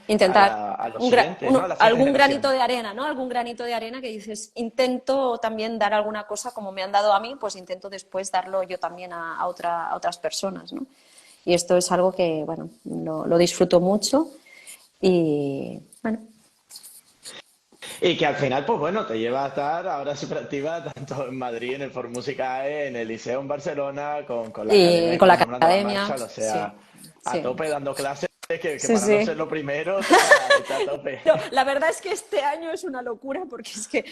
Intentar a los siguientes, ¿no? A las siguientes algún granito generaciones. de arena, ¿no? Algún granito de arena que dices, intento también dar alguna cosa como me han dado a mí, pues intento después darlo yo también a otras personas, ¿no? Y esto es algo que, bueno, lo disfruto mucho y, bueno, Y que al final, pues bueno, te lleva a estar ahora súper activa tanto en Madrid, en el For Música AE, en el Liceo en Barcelona, con la academia y que con la estás nombrando, la academia, Marshall, o sí, sea, a sí, tope dando clases, que sí, para no sí. ser lo primero está a tope. No, la verdad es que este año es una locura porque es que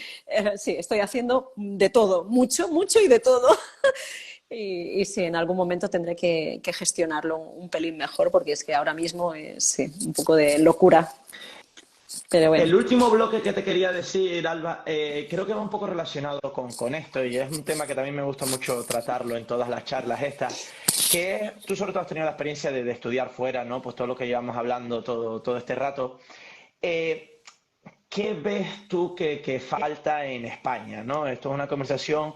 sí, estoy haciendo de todo, mucho, mucho y de todo. Y sí, en algún momento tendré que gestionarlo un pelín mejor porque es que ahora mismo es sí, un poco de locura. Pero bueno, El último bloque que te quería decir, Alba, creo que va un poco relacionado con esto y es un tema que también me gusta mucho tratarlo en todas las charlas estas, que tú sobre todo has tenido la experiencia de estudiar fuera, ¿no? Pues todo lo que llevamos hablando todo este rato. Eh, ¿Qué ves tú que falta en España, ¿no? Esto es una conversación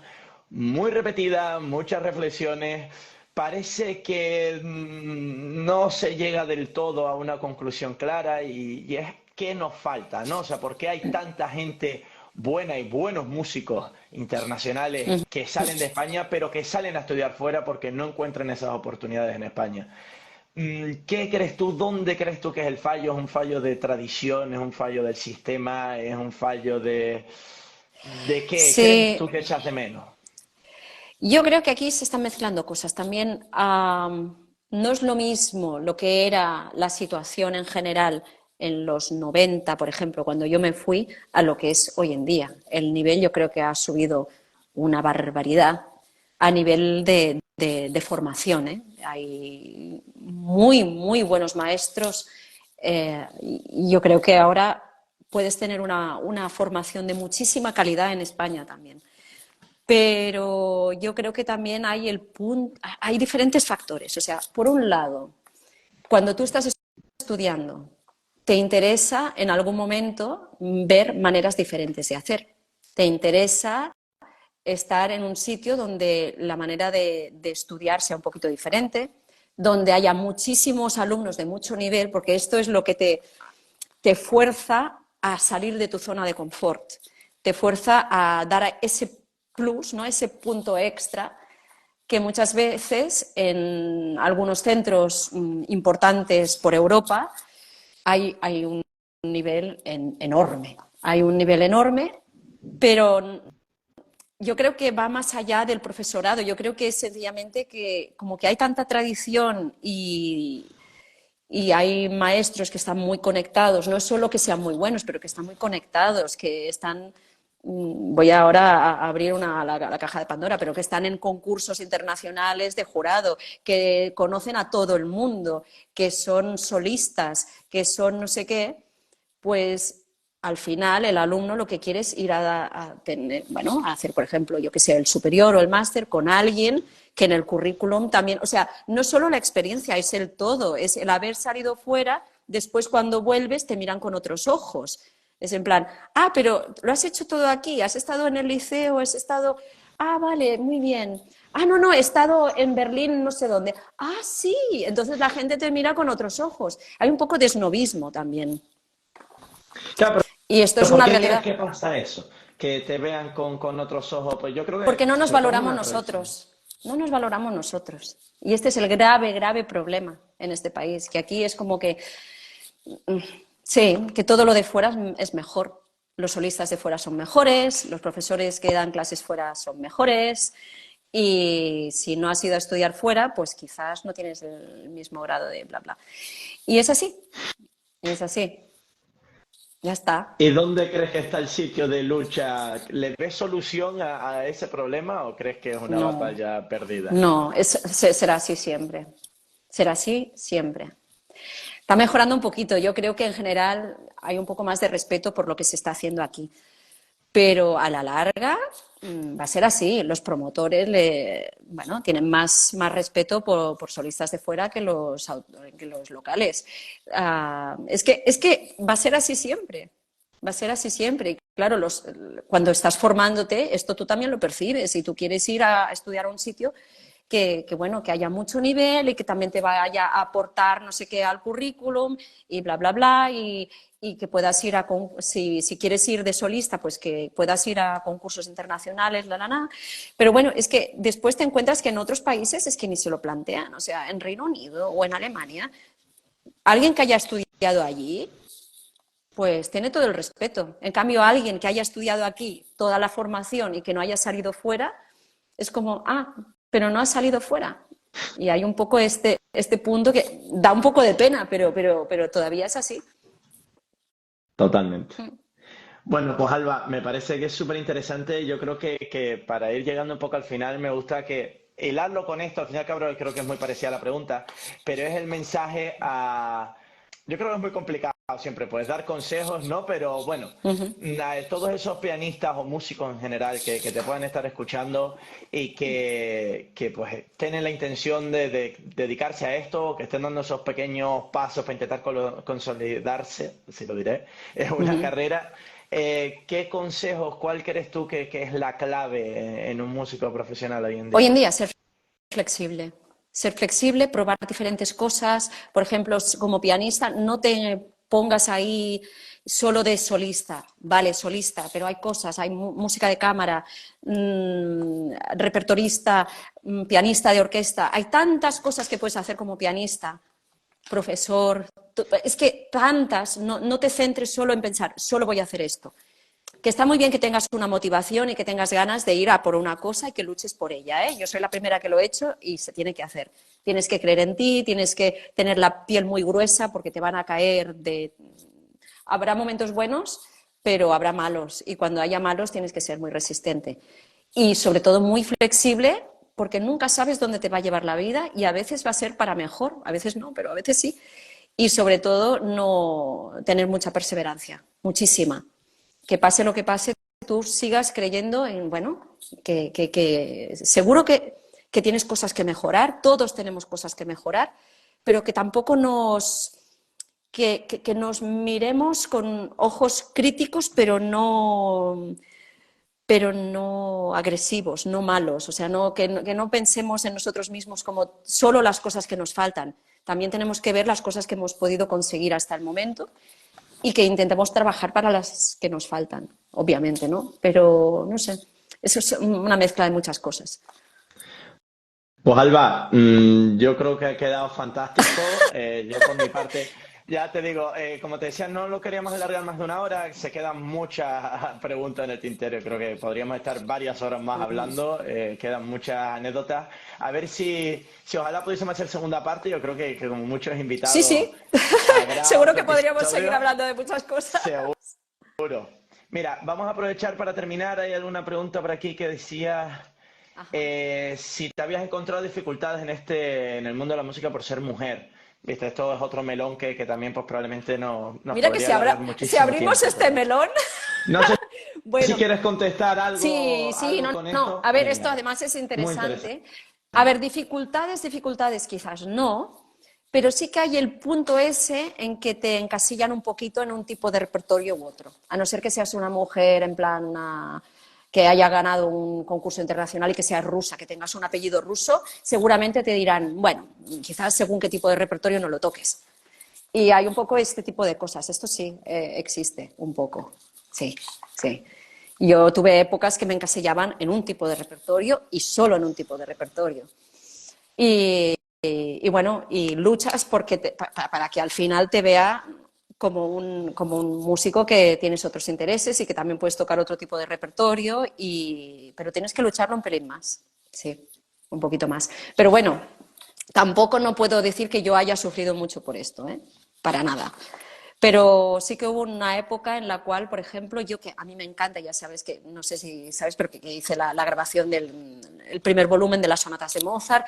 muy repetida, muchas reflexiones. Parece que no se llega del todo a una conclusión clara y es que nos falta, ¿no? O sea, ¿por qué hay tanta gente buena y buenos músicos internacionales que salen de España, pero que salen a estudiar fuera porque no encuentran esas oportunidades en España? ¿Qué crees tú? ¿Dónde crees tú que es el fallo? ¿Es un fallo de tradición? ¿Es un fallo del sistema? ¿Es un fallo de qué? ¿Crees Sí, tú que echas de menos? yo creo que aquí se están mezclando cosas. También no es lo mismo lo que era la situación en general en los 90, por ejemplo, cuando yo me fui, a lo que es hoy en día. El nivel yo creo que ha subido una barbaridad a nivel de formación, ¿eh? Hay muy, muy buenos maestros. Y yo creo que ahora puedes tener una formación de muchísima calidad en España también. Pero yo creo que también hay hay diferentes factores. O sea, por un lado, cuando tú estás estudiando, te interesa en algún momento ver maneras diferentes de hacer. Te interesa estar en un sitio donde la manera de estudiar sea un poquito diferente, donde haya muchísimos alumnos de mucho nivel, porque esto es lo que te fuerza a salir de tu zona de confort, te fuerza a dar ese plus, ¿no? Ese punto extra que muchas veces en algunos centros importantes por Europa hay un nivel enorme. Hay un nivel enorme, pero yo creo que va más allá del profesorado. Yo creo que es sencillamente que como que hay tanta tradición y hay maestros que están muy conectados, no es solo que sean muy buenos, pero que están muy conectados, que están, voy ahora a abrir la caja de Pandora, pero que están en concursos internacionales de jurado, que conocen a todo el mundo, que son solistas, que son no sé qué, pues al final el alumno lo que quiere es ir a tener, bueno, a hacer, por ejemplo, yo que sé, el superior o el máster con alguien que en el currículum también, o sea, no solo la experiencia, es el todo, es el haber salido fuera, después cuando vuelves te miran con otros ojos. Es en plan, ah, pero lo has hecho todo aquí, has estado en el liceo, has estado, ah, vale, muy bien. Ah, no, no, he estado en Berlín, no sé dónde. Ah, sí, entonces la gente te mira con otros ojos. Hay un poco de snobismo también. Claro, Y esto es pero ¿por una qué crees realidad, que pasa eso? Que te vean con otros ojos. Pues yo creo porque que no nos sobre todo es valoramos una tradición. nosotros, no nos valoramos nosotros. Y este es el grave, grave problema en este país, que aquí es como que, sí, que todo lo de fuera es mejor. Los solistas de fuera son mejores, los profesores que dan clases fuera son mejores, y si no has ido a estudiar fuera, pues quizás no tienes el mismo grado de bla, bla. Y es así, ya está. ¿Y dónde crees que está el sitio de lucha? ¿Le ves solución a ese problema o crees que es una No, batalla perdida? no, será así siempre. Será así siempre. Está mejorando un poquito. Yo creo que en general hay un poco más de respeto por lo que se está haciendo aquí. Pero a la larga va a ser así. Los promotores bueno, tienen más respeto por solistas de fuera que los locales. Es que va a ser así siempre. Va a ser así siempre. Y claro, cuando estás formándote, esto tú también lo percibes. Si tú quieres ir a estudiar a un sitio bueno, que haya mucho nivel y que también te vaya a aportar no sé qué al currículum y bla, bla, bla, y que puedas ir si quieres ir de solista, pues que puedas ir a concursos internacionales, la. Pero bueno, es que después te encuentras que en otros países es que ni se lo plantean, o sea, en Reino Unido o en Alemania, alguien que haya estudiado allí, pues tiene todo el respeto. En cambio, alguien que haya estudiado aquí toda la formación y que no haya salido fuera, es como, ah, pero no ha salido fuera. Y hay un poco este punto que da un poco de pena, pero todavía es así. Totalmente. Bueno, pues Alba, me parece que es súper interesante. Yo creo que para ir llegando un poco al final, me gusta que hilarlo con esto, al final, cabrón, creo que es muy parecida a la pregunta, pero es el mensaje a... Yo creo que es muy complicado siempre, puedes dar consejos, ¿no? Pero bueno, todos esos pianistas o músicos en general que te puedan estar escuchando y que pues tienen la intención de dedicarse a esto, que estén dando esos pequeños pasos para intentar consolidarse, si lo diré, es una carrera. ¿Qué consejos, cuál crees tú que es la clave en un músico profesional hoy en Hoy día? en día, flexible. Ser flexible, probar diferentes cosas. Por ejemplo, como pianista, no te pongas ahí solo de solista. Vale, solista, pero hay cosas, hay música de cámara, repertorista, pianista de orquesta. Hay tantas cosas que puedes hacer como pianista, profesor. Es que tantas, no te centres solo en pensar, solo voy a hacer esto. Que está muy bien que tengas una motivación y que tengas ganas de ir a por una cosa y que luches por ella, ¿eh? Yo soy la primera que lo he hecho y se tiene que hacer. Tienes que creer en ti, tienes que tener la piel muy gruesa porque te van a caer de... Habrá momentos buenos, pero habrá malos. Y cuando haya malos tienes que ser muy resistente. Y sobre todo muy flexible porque nunca sabes dónde te va a llevar la vida y a veces va a ser para mejor, a veces no, pero a veces sí. Y sobre todo no tener mucha perseverancia, muchísima, que pase lo que pase, tú sigas creyendo en, bueno, que seguro que tienes cosas que mejorar, todos tenemos cosas que mejorar, pero que tampoco que nos miremos con ojos críticos, pero no agresivos, no malos, o sea, que no pensemos en nosotros mismos como solo las cosas que nos faltan. También tenemos que ver las cosas que hemos podido conseguir hasta el momento y que intentemos trabajar para las que nos faltan, obviamente, ¿no? Pero no sé, eso es una mezcla de muchas cosas. Pues Alba, yo creo que ha quedado fantástico. Yo por mi parte, ya te digo, como te decía, no lo queríamos alargar más de una hora. Se quedan muchas preguntas en el tintero. Creo que podríamos estar varias horas más hablando. Quedan muchas anécdotas. A ver si ojalá pudiésemos hacer segunda parte. Yo creo que como muchos Sí, invitados sí, habrá seguro otro que podríamos seguir episodio. hablando de muchas cosas. Seguro. Mira, vamos a aprovechar para terminar. Hay alguna pregunta por aquí que decía Ajá. si te habías encontrado dificultades en el mundo de la música por ser mujer. Viste, esto es otro melón que también pues probablemente nos Mira que podría alargar si muchísimo abrimos tiempo, este pero melón, no sé si bueno, quieres contestar sí, algo, sí, algo no, con no. esto. A ver, esto Venga, además es muy interesante. interesante. A ver, dificultades quizás no, pero sí que hay el punto ese en que te encasillan un poquito en un tipo de repertorio u otro. A no ser que seas una mujer en plan que haya ganado un concurso internacional y que sea rusa, que tengas un apellido ruso, seguramente te dirán, bueno, quizás según qué tipo de repertorio no lo toques. Y hay un poco este tipo de cosas. Esto sí existe un poco. Sí, sí. Yo tuve épocas que me encasillaban en un tipo de repertorio y solo en un tipo de repertorio. Y bueno, y luchas porque para que al final te vea como un músico que tienes otros intereses y que también puedes tocar otro tipo de repertorio, pero tienes que lucharlo un pelín más. Sí, un poquito más. Pero bueno, tampoco no puedo decir que yo haya sufrido mucho por esto, ¿eh? Para nada. Pero sí que hubo una época en la cual, por ejemplo, yo que a mí me encanta, ya sabes que, no sé si sabes, pero que hice la grabación del el primer volumen de las sonatas de Mozart,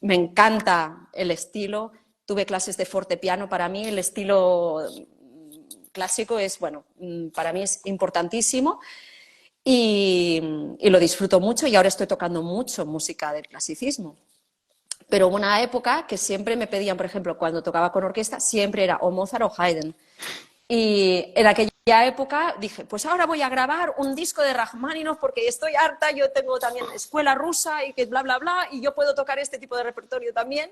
me encanta el estilo, tuve clases de fortepiano, para mí el estilo clásico es, bueno, para mí es importantísimo y lo disfruto mucho y ahora estoy tocando mucho música del clasicismo. Pero hubo una época que siempre me pedían, por ejemplo, cuando tocaba con orquesta, siempre era o Mozart o Haydn. Y en aquella época dije, pues ahora voy a grabar un disco de Rachmaninoff porque estoy harta, yo tengo también escuela rusa y que bla, bla, bla, y yo puedo tocar este tipo de repertorio también.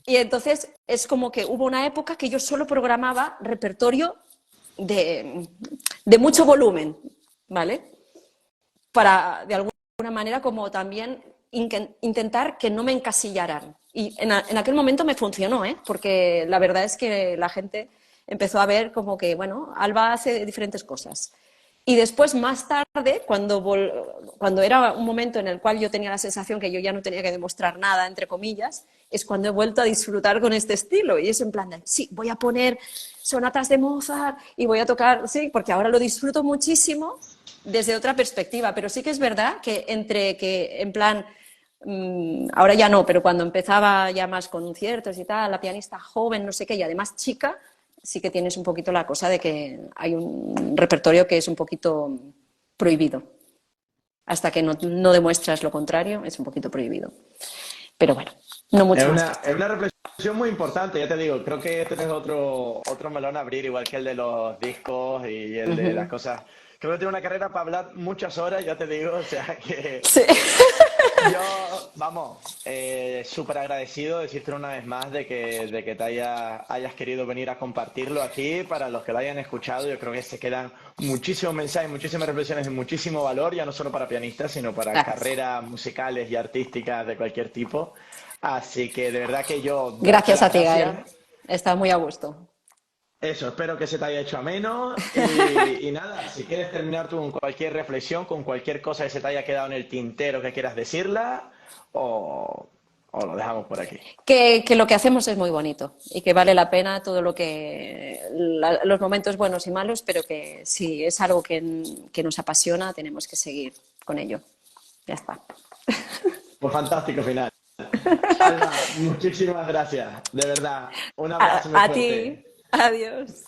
Y entonces es como que hubo una época que yo solo programaba repertorio de, de mucho volumen, ¿vale? Para, de alguna manera, como también intentar que no me encasillaran. Y en aquel momento me funcionó, ¿eh? Porque la verdad es que la gente empezó a ver como que, bueno, Alba hace diferentes cosas. Y después, más tarde, cuando era un momento en el cual yo tenía la sensación que yo ya no tenía que demostrar nada, entre comillas, es cuando he vuelto a disfrutar con este estilo. Y es en plan de, sí, voy a poner sonatas de Mozart y voy a tocar, sí, porque ahora lo disfruto muchísimo desde otra perspectiva. Pero sí que es verdad que entre que, en plan, ahora ya no, pero cuando empezaba ya más conciertos y tal, la pianista joven, no sé qué, y además chica, sí que tienes un poquito la cosa de que hay un repertorio que es un poquito prohibido. Hasta que no demuestras lo contrario, es un poquito prohibido. pero bueno, no mucho más. Es una reflexión muy importante, ya te digo, creo que este es otro melón a abrir, igual que el de los discos y el de las Ujú. cosas. Creo que tiene una carrera para hablar muchas horas, ya te digo, o sea que Sí. yo, vamos, súper agradecido, decirte una vez más de que hayas querido venir a compartirlo aquí. Para los que lo hayan escuchado, yo creo que se quedan muchísimos mensajes, muchísimas reflexiones de muchísimo valor, ya no solo para pianistas, sino para Gracias. carreras musicales y artísticas de cualquier tipo. Así que de verdad que yo darte Gracias las a ti, Gael. gracias. Está muy a gusto. Eso, espero que se te haya hecho ameno y nada, si quieres terminar tú con cualquier reflexión, con cualquier cosa que se te haya quedado en el tintero que quieras decirla, o, o lo dejamos por aquí. Que lo que hacemos es muy bonito y que vale la pena todo lo que los momentos buenos y malos, pero que si es algo que nos apasiona, tenemos que seguir con ello. Ya está. Pues fantástico final. Alba, muchísimas gracias, de verdad. Un abrazo muy A ti. fuerte. Adiós.